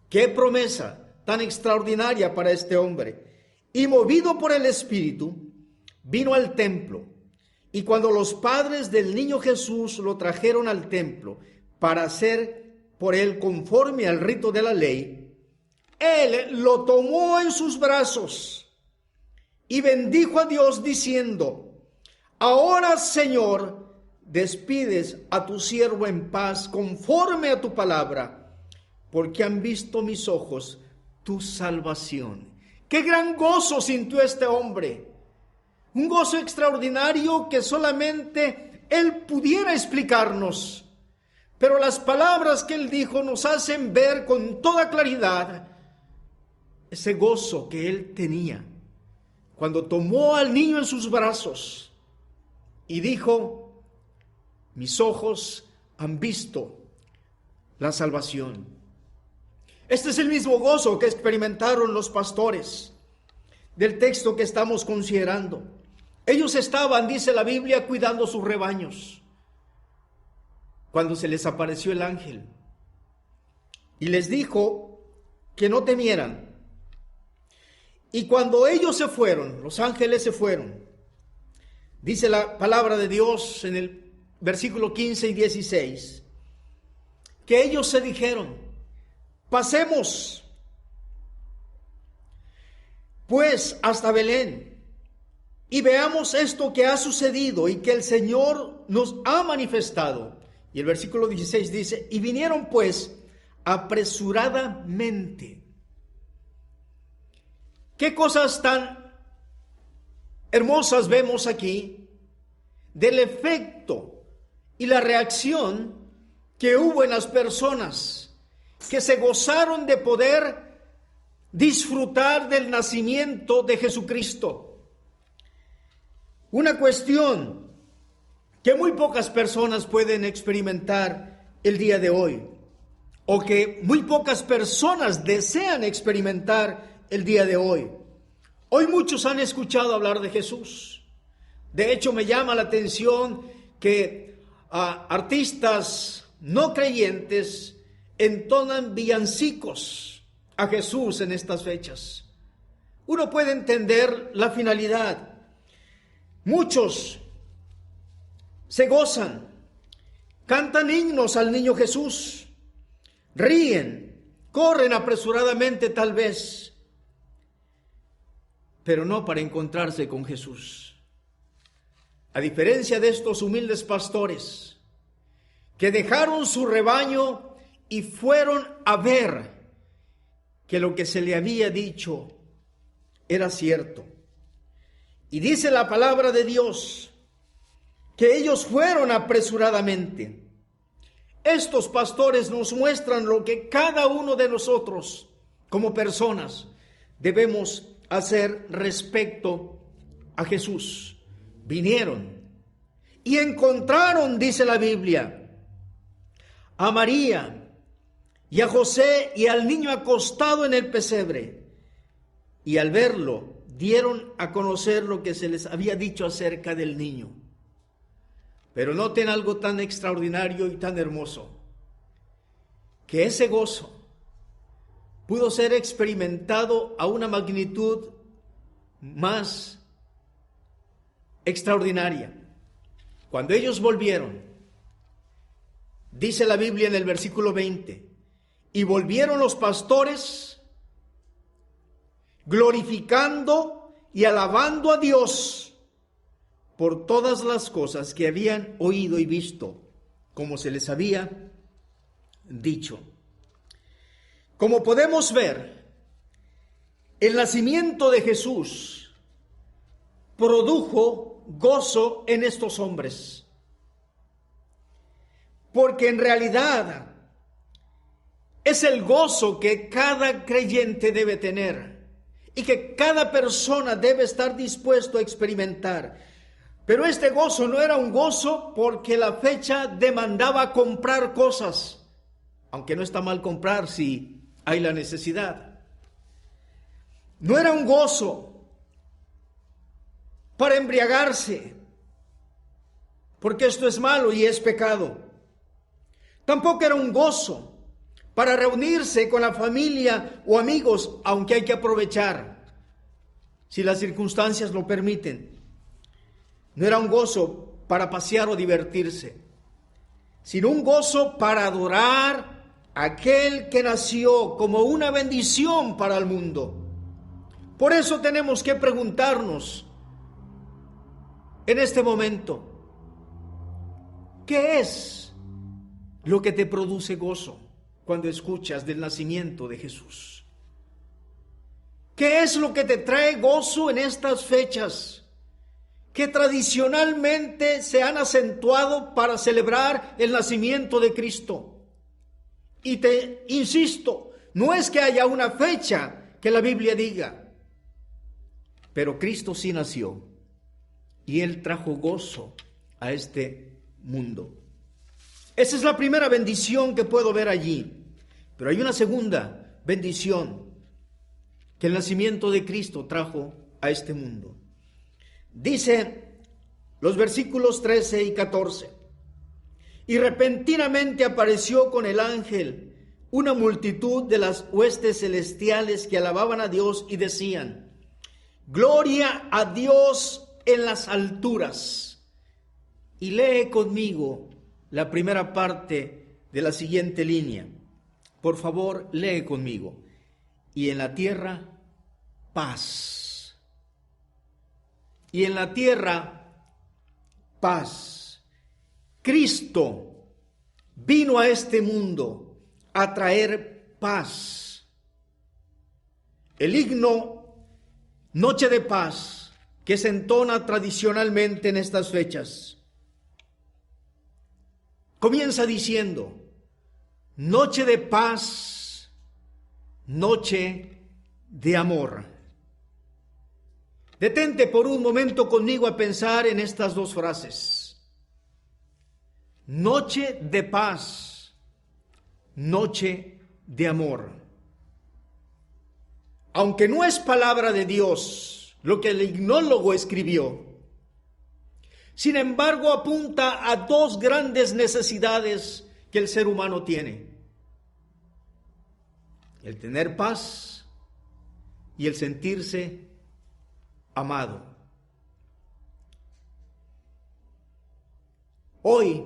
¡Qué promesa tan extraordinaria para este hombre! Y movido por el Espíritu, vino al templo. Y cuando los padres del niño Jesús lo trajeron al templo para hacer por él conforme al rito de la ley, él lo tomó en sus brazos y bendijo a Dios diciendo: ahora, Señor, despides a tu siervo en paz conforme a tu palabra, porque han visto mis ojos tu salvación. ¡Qué gran gozo sintió este hombre! Un gozo extraordinario que solamente él pudiera explicarnos. Pero las palabras que él dijo nos hacen ver con toda claridad ese gozo que él tenía cuando tomó al niño en sus brazos y dijo: mis ojos han visto la salvación. Este es el mismo gozo que experimentaron los pastores del texto que estamos considerando. Ellos estaban, dice la Biblia, cuidando sus rebaños cuando se les apareció el ángel y les dijo que no temieran. Y cuando ellos se fueron, los ángeles se fueron, dice la palabra de Dios en el versículo 15 y 16, que ellos se dijeron: pasemos pues hasta Belén y veamos esto que ha sucedido y que el Señor nos ha manifestado. Y el versículo 16 dice: y vinieron pues apresuradamente. ¿Qué cosas tan hermosas vemos aquí del efecto y la reacción que hubo en las personas que se gozaron de poder disfrutar del nacimiento de Jesucristo? Una cuestión que muy pocas personas pueden experimentar el día de hoy, o que muy pocas personas desean experimentar el día de hoy. Hoy muchos han escuchado hablar de Jesús. De hecho, me llama la atención que artistas no creyentes entonan villancicos a Jesús en estas fechas. Uno puede entender la finalidad. Muchos se gozan, cantan himnos al niño Jesús, ríen, corren apresuradamente tal vez, pero no para encontrarse con Jesús. A diferencia de estos humildes pastores que dejaron su rebaño y fueron a ver que lo que se le había dicho era cierto. Y dice la palabra de Dios que ellos fueron apresuradamente. Estos pastores nos muestran lo que cada uno de nosotros como personas debemos hacer respecto a Jesús. Vinieron y encontraron, dice la Biblia, a María y a José y al niño acostado en el pesebre, y al verlo dieron a conocer lo que se les había dicho acerca del niño. Pero noten algo tan extraordinario y tan hermoso, que ese gozo pudo ser experimentado a una magnitud más extraordinaria. Cuando ellos volvieron, dice la Biblia en el versículo 20, y volvieron los pastores glorificando y alabando a Dios por todas las cosas que habían oído y visto, como se les había dicho. Como podemos ver, el nacimiento de Jesús produjo gozo en estos hombres, porque en realidad es el gozo que cada creyente debe tener y que cada persona debe estar dispuesto a experimentar. Pero este gozo no era un gozo porque la fecha demandaba comprar cosas, aunque no está mal comprar si hay la necesidad. No era un gozo para embriagarse, porque esto es malo y es pecado. Tampoco era un gozo para reunirse con la familia o amigos, aunque hay que aprovechar, si las circunstancias lo permiten. No era un gozo para pasear o divertirse, sino un gozo para adorar a aquel que nació como una bendición para el mundo. Por eso tenemos que preguntarnos en este momento, ¿qué es lo que te produce gozo cuando escuchas del nacimiento de Jesús? ¿Qué es lo que te trae gozo en estas fechas que tradicionalmente se han acentuado para celebrar el nacimiento de Cristo? Y te insisto, no es que haya una fecha que la Biblia diga, pero Cristo sí nació y Él trajo gozo a este mundo. Esa es la primera bendición que puedo ver allí. Pero hay una segunda bendición que el nacimiento de Cristo trajo a este mundo. Dice los versículos 13 y 14. Y repentinamente apareció con el ángel una multitud de las huestes celestiales que alababan a Dios y decían: Gloria a Dios en las alturas. Y lee conmigo la primera parte de la siguiente línea. Por favor, lee conmigo. Y en la tierra, paz. Y en la tierra, paz. Cristo vino a este mundo a traer paz. El himno Noche de Paz, que se entona tradicionalmente en estas fechas, comienza diciendo: noche de paz, noche de amor. Detente por un momento conmigo a pensar en estas dos frases. Noche de paz, noche de amor. Aunque no es palabra de Dios lo que el himnólogo escribió, sin embargo apunta a dos grandes necesidades que el ser humano tiene: el tener paz y el sentirse amado. Hoy,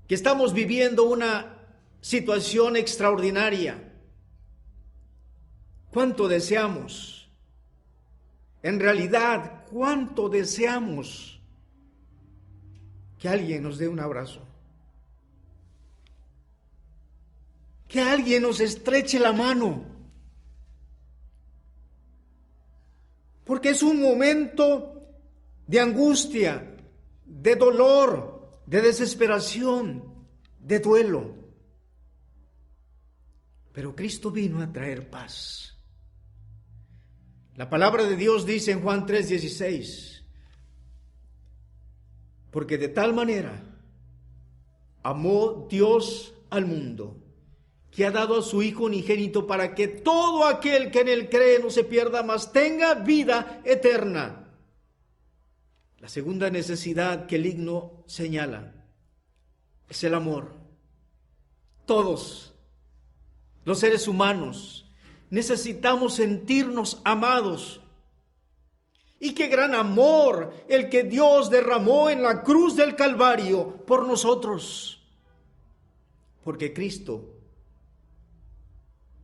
que estamos viviendo una situación extraordinaria, ¿cuánto deseamos? En realidad, ¿cuánto deseamos que alguien nos dé un abrazo? Que alguien nos estreche la mano. Porque es un momento de angustia, de dolor, de desesperación, de duelo. Pero Cristo vino a traer paz. La palabra de Dios dice en Juan 3:16, porque de tal manera amó Dios al mundo, que ha dado a su Hijo unigénito para que todo aquel que en él cree no se pierda, mas tenga vida eterna. La segunda necesidad que el himno señala es el amor. Todos los seres humanos necesitamos sentirnos amados. Y qué gran amor el que Dios derramó en la cruz del Calvario por nosotros. Porque Cristo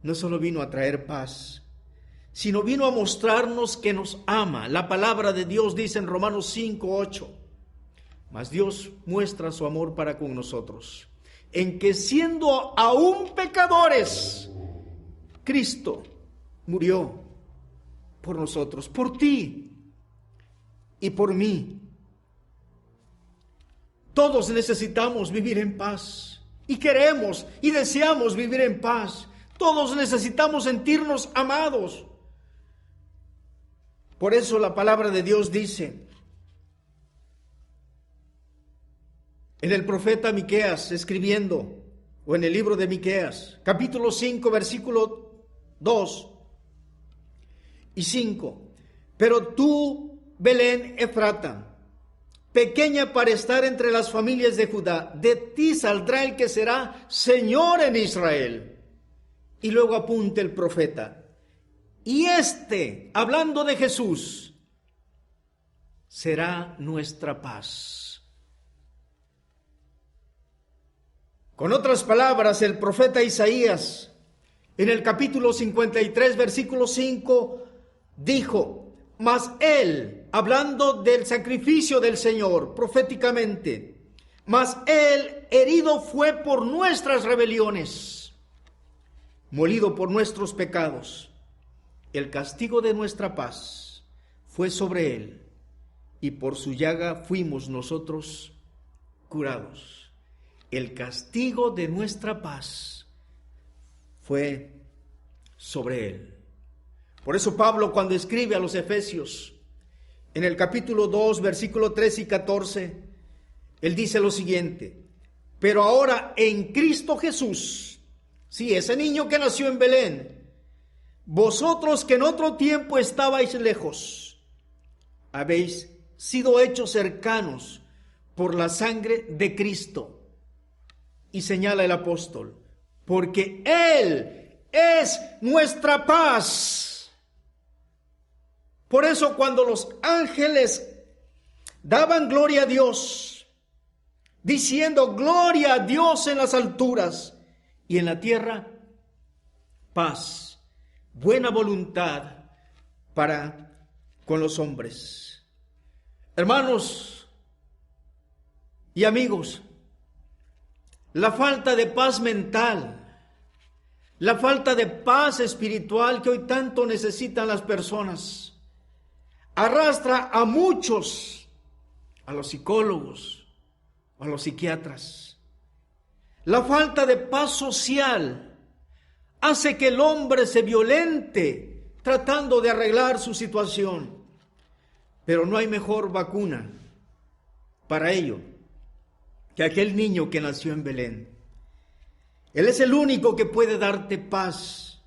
no solo vino a traer paz, sino vino a mostrarnos que nos ama. La palabra de Dios dice en Romanos 5:8, mas Dios muestra su amor para con nosotros, en que siendo aún pecadores, Cristo murió por nosotros, por ti y por mí. Todos necesitamos vivir en paz y queremos y deseamos vivir en paz. Todos necesitamos sentirnos amados. Por eso la palabra de Dios dice en el profeta Miqueas, escribiendo, o en el libro de Miqueas, capítulo 5, versículo 2 y 5. Pero tú, Belén Efrata, pequeña para estar entre las familias de Judá, de ti saldrá el que será Señor en Israel. Y luego apunta el profeta, y hablando de Jesús, será nuestra paz. Con otras palabras, el profeta Isaías, en el capítulo 53, versículo 5, dijo, mas él, hablando del sacrificio del Señor, proféticamente, mas él herido fue por nuestras rebeliones, molido por nuestros pecados. El castigo de nuestra paz fue sobre él, y por su llaga fuimos nosotros curados. El castigo de nuestra paz fue sobre él. Por eso Pablo, cuando escribe a los Efesios, en el capítulo 2, versículo 13 y 14, él dice lo siguiente: pero ahora en Cristo Jesús, sí, ese niño que nació en Belén, vosotros que en otro tiempo estabais lejos, habéis sido hechos cercanos por la sangre de Cristo. Y señala el apóstol, porque Él es nuestra paz. Por eso cuando los ángeles daban gloria a Dios, diciendo gloria a Dios en las alturas y en la tierra paz, buena voluntad para con los hombres. Hermanos y amigos, la falta de paz mental, la falta de paz espiritual que hoy tanto necesitan las personas, arrastra a muchos, a los psicólogos, a los psiquiatras. La falta de paz social hace que el hombre se violente tratando de arreglar su situación. Pero no hay mejor vacuna para ello que aquel niño que nació en Belén. Él es el único que puede darte paz,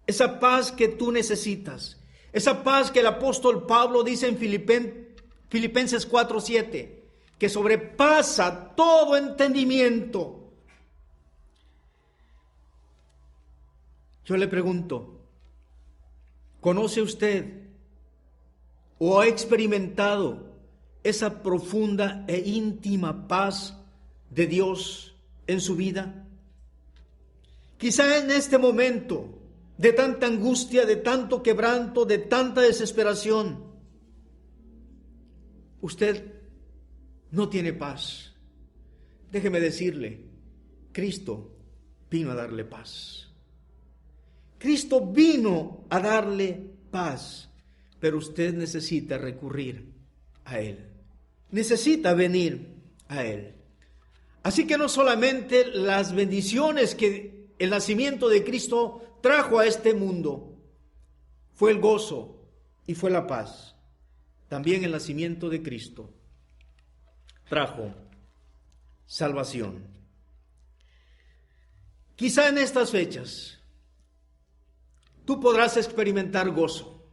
esa paz que tú necesitas, esa paz que el apóstol Pablo dice en Filipenses 4:7, que sobrepasa todo entendimiento. Yo le pregunto, ¿conoce usted o ha experimentado esa profunda e íntima paz de Dios en su vida? Quizá en este momento de tanta angustia, de tanto quebranto, de tanta desesperación, usted no tiene paz. Déjeme decirle, Cristo vino a darle paz. Cristo vino a darle paz, pero usted necesita recurrir a Él. Necesita venir a Él. Así que no solamente las bendiciones que el nacimiento de Cristo trajo a este mundo, fue el gozo y fue la paz. También el nacimiento de Cristo trajo salvación. Quizá en estas fechas tú podrás experimentar gozo.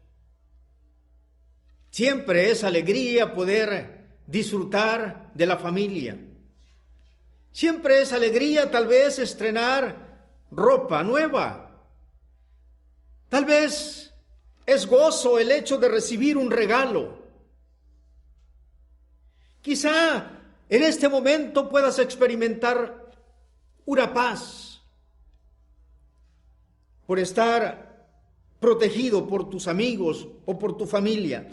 Siempre es alegría poder disfrutar de la familia. Siempre es alegría tal vez estrenar ropa nueva. Tal vez es gozo el hecho de recibir un regalo. Quizá en este momento puedas experimentar una paz por estar protegido por tus amigos o por tu familia.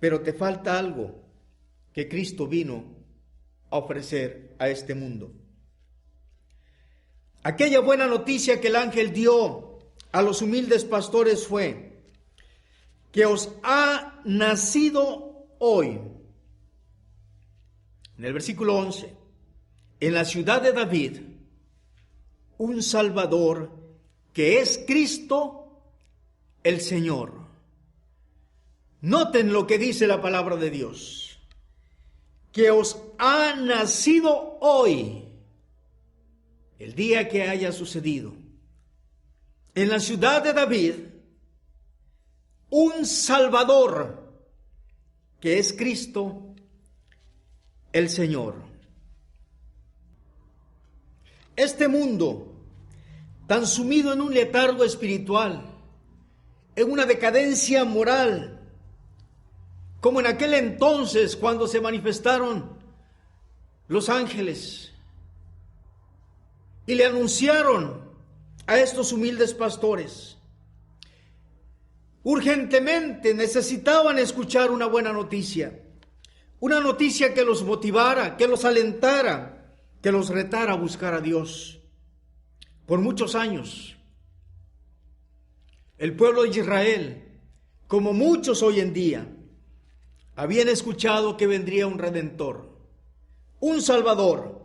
Pero te falta algo que Cristo vino a ofrecer a este mundo. Aquella buena noticia que el ángel dio a los humildes pastores fue que os ha nacido hoy, en el versículo 11, en la ciudad de David, un Salvador que es Cristo el Señor. Noten lo que dice la palabra de Dios, que os ha nacido hoy, el día que haya sucedido, en la ciudad de David, un Salvador que es Cristo el Señor. Este mundo, tan sumido en un letargo espiritual, en una decadencia moral, como en aquel entonces cuando se manifestaron los ángeles y le anunciaron a estos humildes pastores. Urgentemente necesitaban escuchar una buena noticia, una noticia que los motivara, que los alentara, que los retara a buscar a Dios. Por muchos años, el pueblo de Israel, como muchos hoy en día, habían escuchado que vendría un Redentor, un Salvador.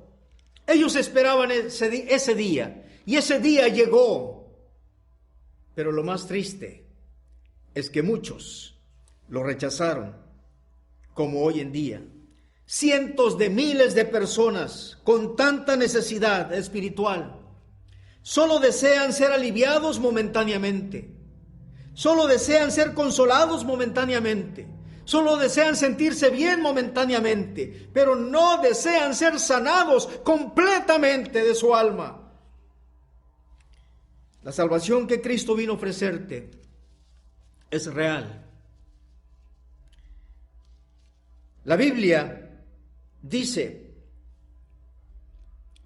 Ellos esperaban ese día, y ese día llegó. Pero lo más triste es que muchos lo rechazaron, como hoy en día. Cientos de miles de personas con tanta necesidad espiritual solo desean ser aliviados momentáneamente, solo desean ser consolados momentáneamente, solo desean sentirse bien momentáneamente, pero no desean ser sanados completamente de su alma. La salvación que Cristo vino a ofrecerte es real. La Biblia dice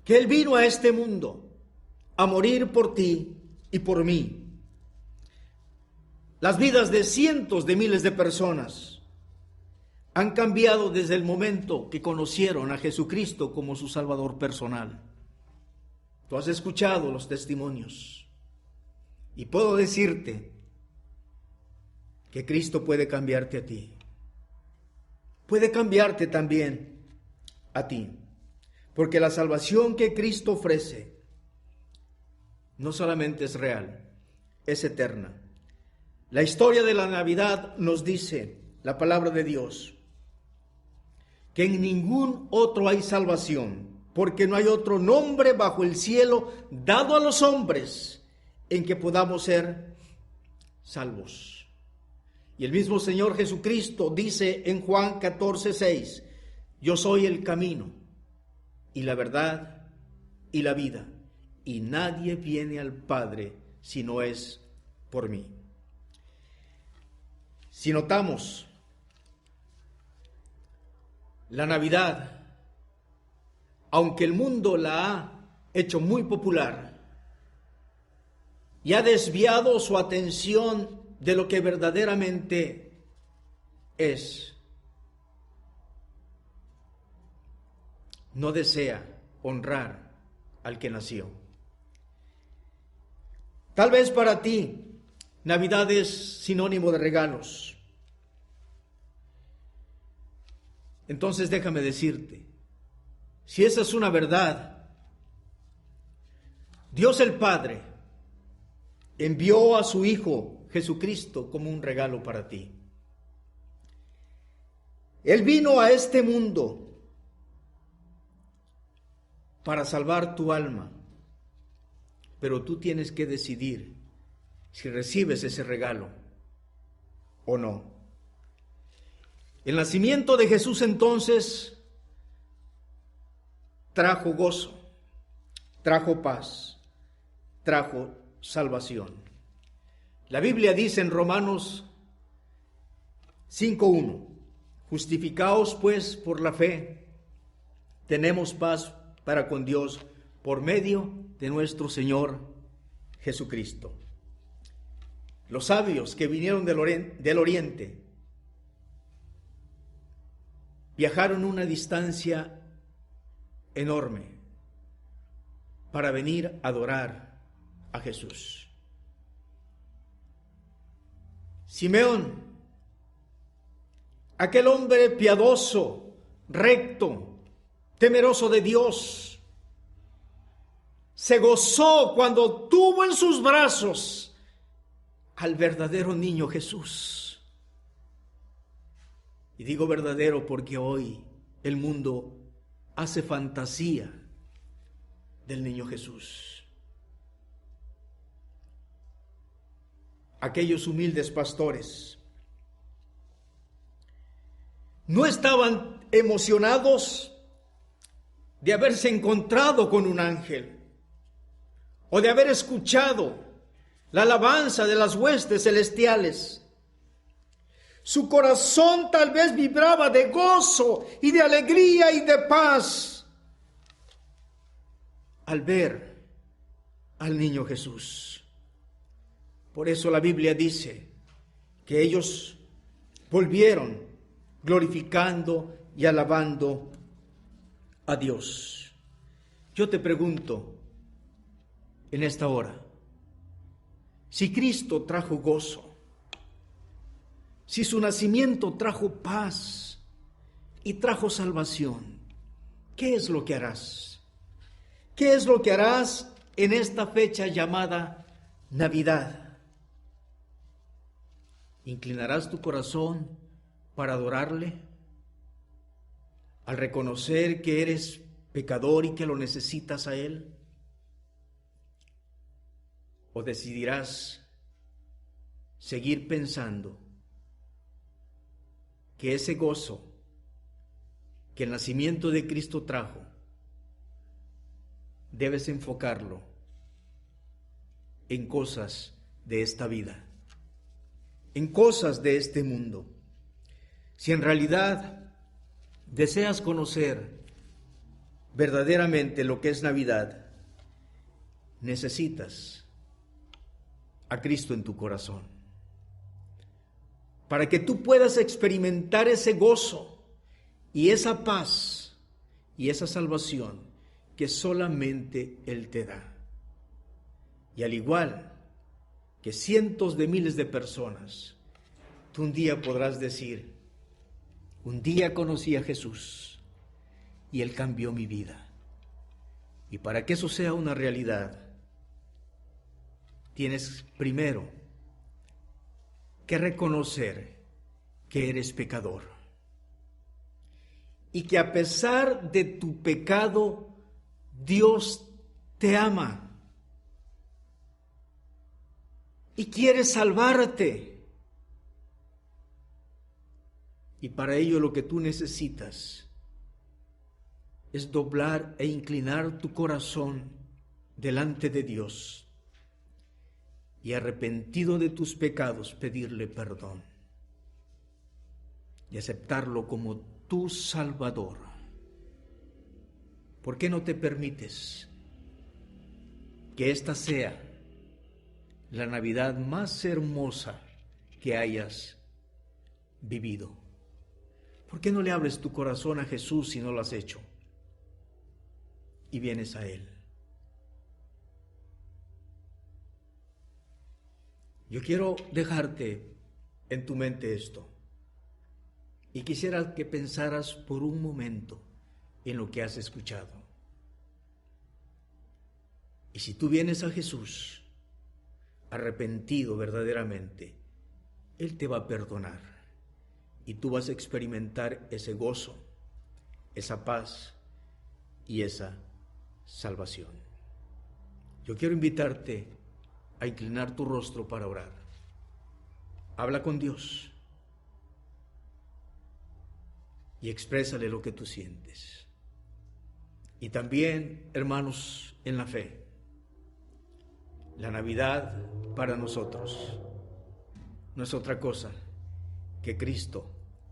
que Él vino a este mundo a morir por ti y por mí. Las vidas de cientos de miles de personas han cambiado desde el momento que conocieron a Jesucristo como su Salvador personal. Tú has escuchado los testimonios y puedo decirte que Cristo puede cambiarte a ti. Puede cambiarte también a ti, porque la salvación que Cristo ofrece no solamente es real, es eterna. La historia de la Navidad nos dice, la palabra de Dios, que en ningún otro hay salvación, porque no hay otro nombre bajo el cielo dado a los hombres en que podamos ser salvos. Y el mismo Señor Jesucristo dice en Juan 14:6, yo soy el camino y la verdad y la vida, y nadie viene al Padre si no es por mí. Si notamos, la Navidad, aunque el mundo la ha hecho muy popular y ha desviado su atención de lo que verdaderamente es, no desea honrar al que nació. Tal vez para ti Navidad es sinónimo de regalos. Entonces déjame decirte, si esa es una verdad, Dios el Padre envió a su Hijo Jesucristo como un regalo para ti. Él vino a este mundo para salvar tu alma, pero tú tienes que decidir si recibes ese regalo o no. El nacimiento de Jesús entonces trajo gozo, trajo paz, trajo salvación. La Biblia dice en Romanos 5:1, justificaos pues por la fe, tenemos paz para con Dios por medio de nuestro Señor Jesucristo. Los sabios que vinieron del oriente viajaron una distancia enorme para venir a adorar a Jesús. Simeón, aquel hombre piadoso, recto, temeroso de Dios, se gozó cuando tuvo en sus brazos al verdadero niño Jesús. Y digo verdadero porque hoy el mundo hace fantasía del niño Jesús. Aquellos humildes pastores no estaban emocionados de haberse encontrado con un ángel o de haber escuchado la alabanza de las huestes celestiales. Su corazón tal vez vibraba de gozo y de alegría y de paz al ver al niño Jesús. Por eso la Biblia dice que ellos volvieron glorificando y alabando a Dios. Yo te pregunto en esta hora, si Cristo trajo gozo, si su nacimiento trajo paz y trajo salvación, ¿qué es lo que harás? ¿Qué es lo que harás en esta fecha llamada Navidad? ¿Inclinarás tu corazón para adorarle? Al reconocer que eres pecador y que lo necesitas a Él. ¿O decidirás seguir pensando que ese gozo que el nacimiento de Cristo trajo, debes enfocarlo en cosas de esta vida, en cosas de este mundo? Si en realidad deseas conocer verdaderamente lo que es Navidad, necesitas a Cristo en tu corazón, para que tú puedas experimentar ese gozo y esa paz y esa salvación que solamente Él te da. Y al igual que cientos de miles de personas, tú un día podrás decir, un día conocí a Jesús y Él cambió mi vida. Y para que eso sea una realidad, tienes primero que reconocer que eres pecador y que a pesar de tu pecado, Dios te ama y quiere salvarte. Y para ello lo que tú necesitas es doblar e inclinar tu corazón delante de Dios y arrepentido de tus pecados pedirle perdón y aceptarlo como tu Salvador. ¿Por qué no te permites que esta sea la Navidad más hermosa que hayas vivido? ¿Por qué no le abres tu corazón a Jesús si no lo has hecho y vienes a Él? Yo quiero dejarte en tu mente esto y quisiera que pensaras por un momento en lo que has escuchado. Y si tú vienes a Jesús arrepentido verdaderamente, Él te va a perdonar y tú vas a experimentar ese gozo, esa paz y esa salvación. Yo quiero invitarte a inclinar tu rostro para orar. Habla con Dios y exprésale lo que tú sientes. Y también, hermanos, en la fe, la Navidad para nosotros no es otra cosa que Cristo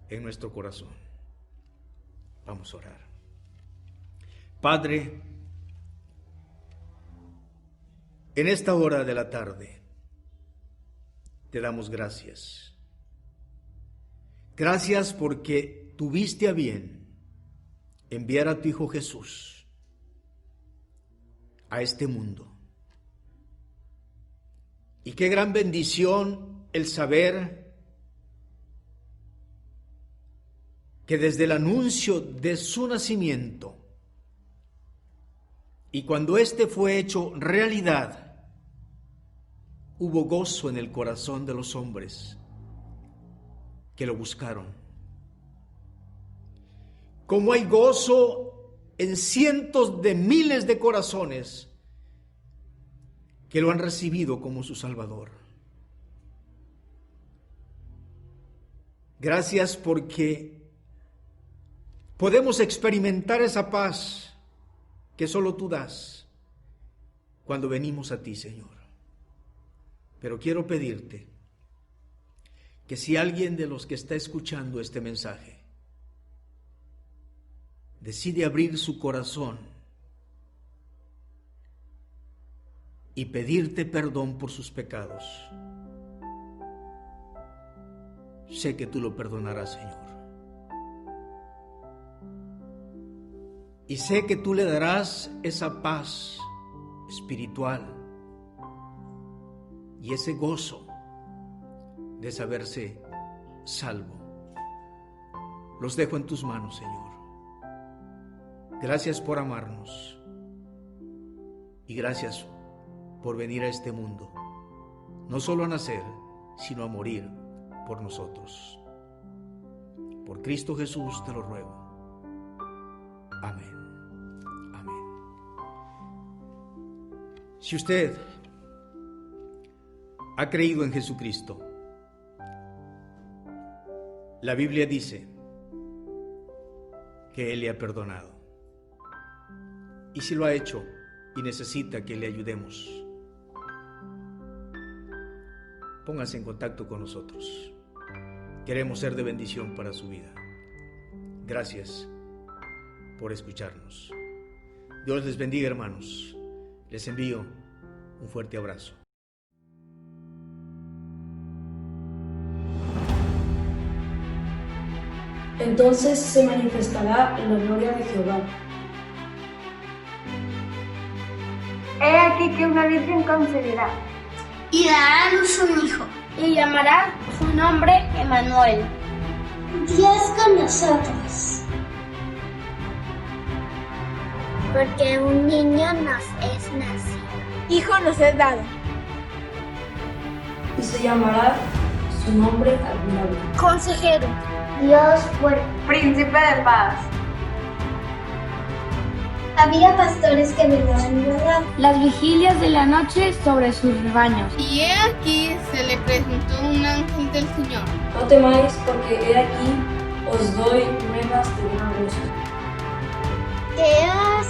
en nuestro corazón. Vamos a orar. Padre, en esta hora de la tarde te damos gracias. Gracias porque tuviste a bien enviar a tu Hijo Jesús a este mundo. Y qué gran bendición el saber que desde el anuncio de su nacimiento y cuando éste fue hecho realidad, hubo gozo en el corazón de los hombres que lo buscaron. Como hay gozo en cientos de miles de corazones que lo han recibido como su Salvador. Gracias porque podemos experimentar esa paz que solo tú das cuando venimos a ti, Señor. Pero quiero pedirte que si alguien de los que está escuchando este mensaje decide abrir su corazón y pedirte perdón por sus pecados, sé que tú lo perdonarás, Señor. Y sé que tú le darás esa paz espiritual y ese gozo de saberse salvo. Los dejo en tus manos, Señor. Gracias por amarnos y gracias por venir a este mundo, no solo a nacer, sino a morir por nosotros. Por Cristo Jesús te lo ruego. Amén. Amén. Si usted ha creído en Jesucristo, la Biblia dice que Él le ha perdonado. Y si lo ha hecho y necesita que le ayudemos, póngase en contacto con nosotros. Queremos ser de bendición para su vida. Gracias por escucharnos. Dios les bendiga, hermanos. Les envío un fuerte abrazo. Entonces se manifestará la gloria de Jehová. He aquí que una virgen concebirá y dará a luz un hijo, y llamará su nombre Emmanuel. Dios con nosotros. Porque un niño nos es nacido, hijo nos es dado, Y se llamará su nombre Admirable, Consejero, Dios fuerte, Príncipe de paz. Había pastores que velaban y guardaban las vigilias de la noche sobre sus rebaños. Y he aquí se le presentó un ángel del Señor. no temáis, porque he aquí os doy nuevas de gran gozo, Que os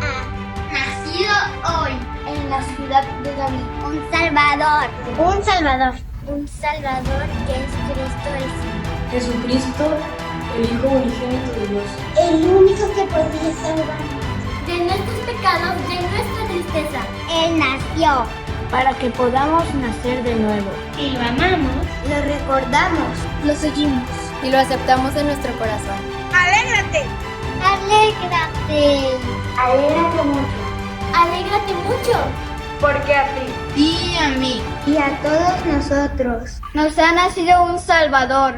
ha nacido hoy en la ciudad de David un Salvador, que es Cristo el Señor. Jesucristo, el Hijo unigénito de Dios, El único que podía salvarnos de nuestros pecados, de nuestra tristeza. Él nació para que podamos nacer de nuevo. Y lo amamos, lo recordamos, lo seguimos Y lo aceptamos en nuestro corazón. ¡Alégrate! ¡Alégrate! ¡Alégrate mucho! ¡Alégrate mucho! Porque a ti y a mí Y a todos nosotros nos ha nacido un Salvador.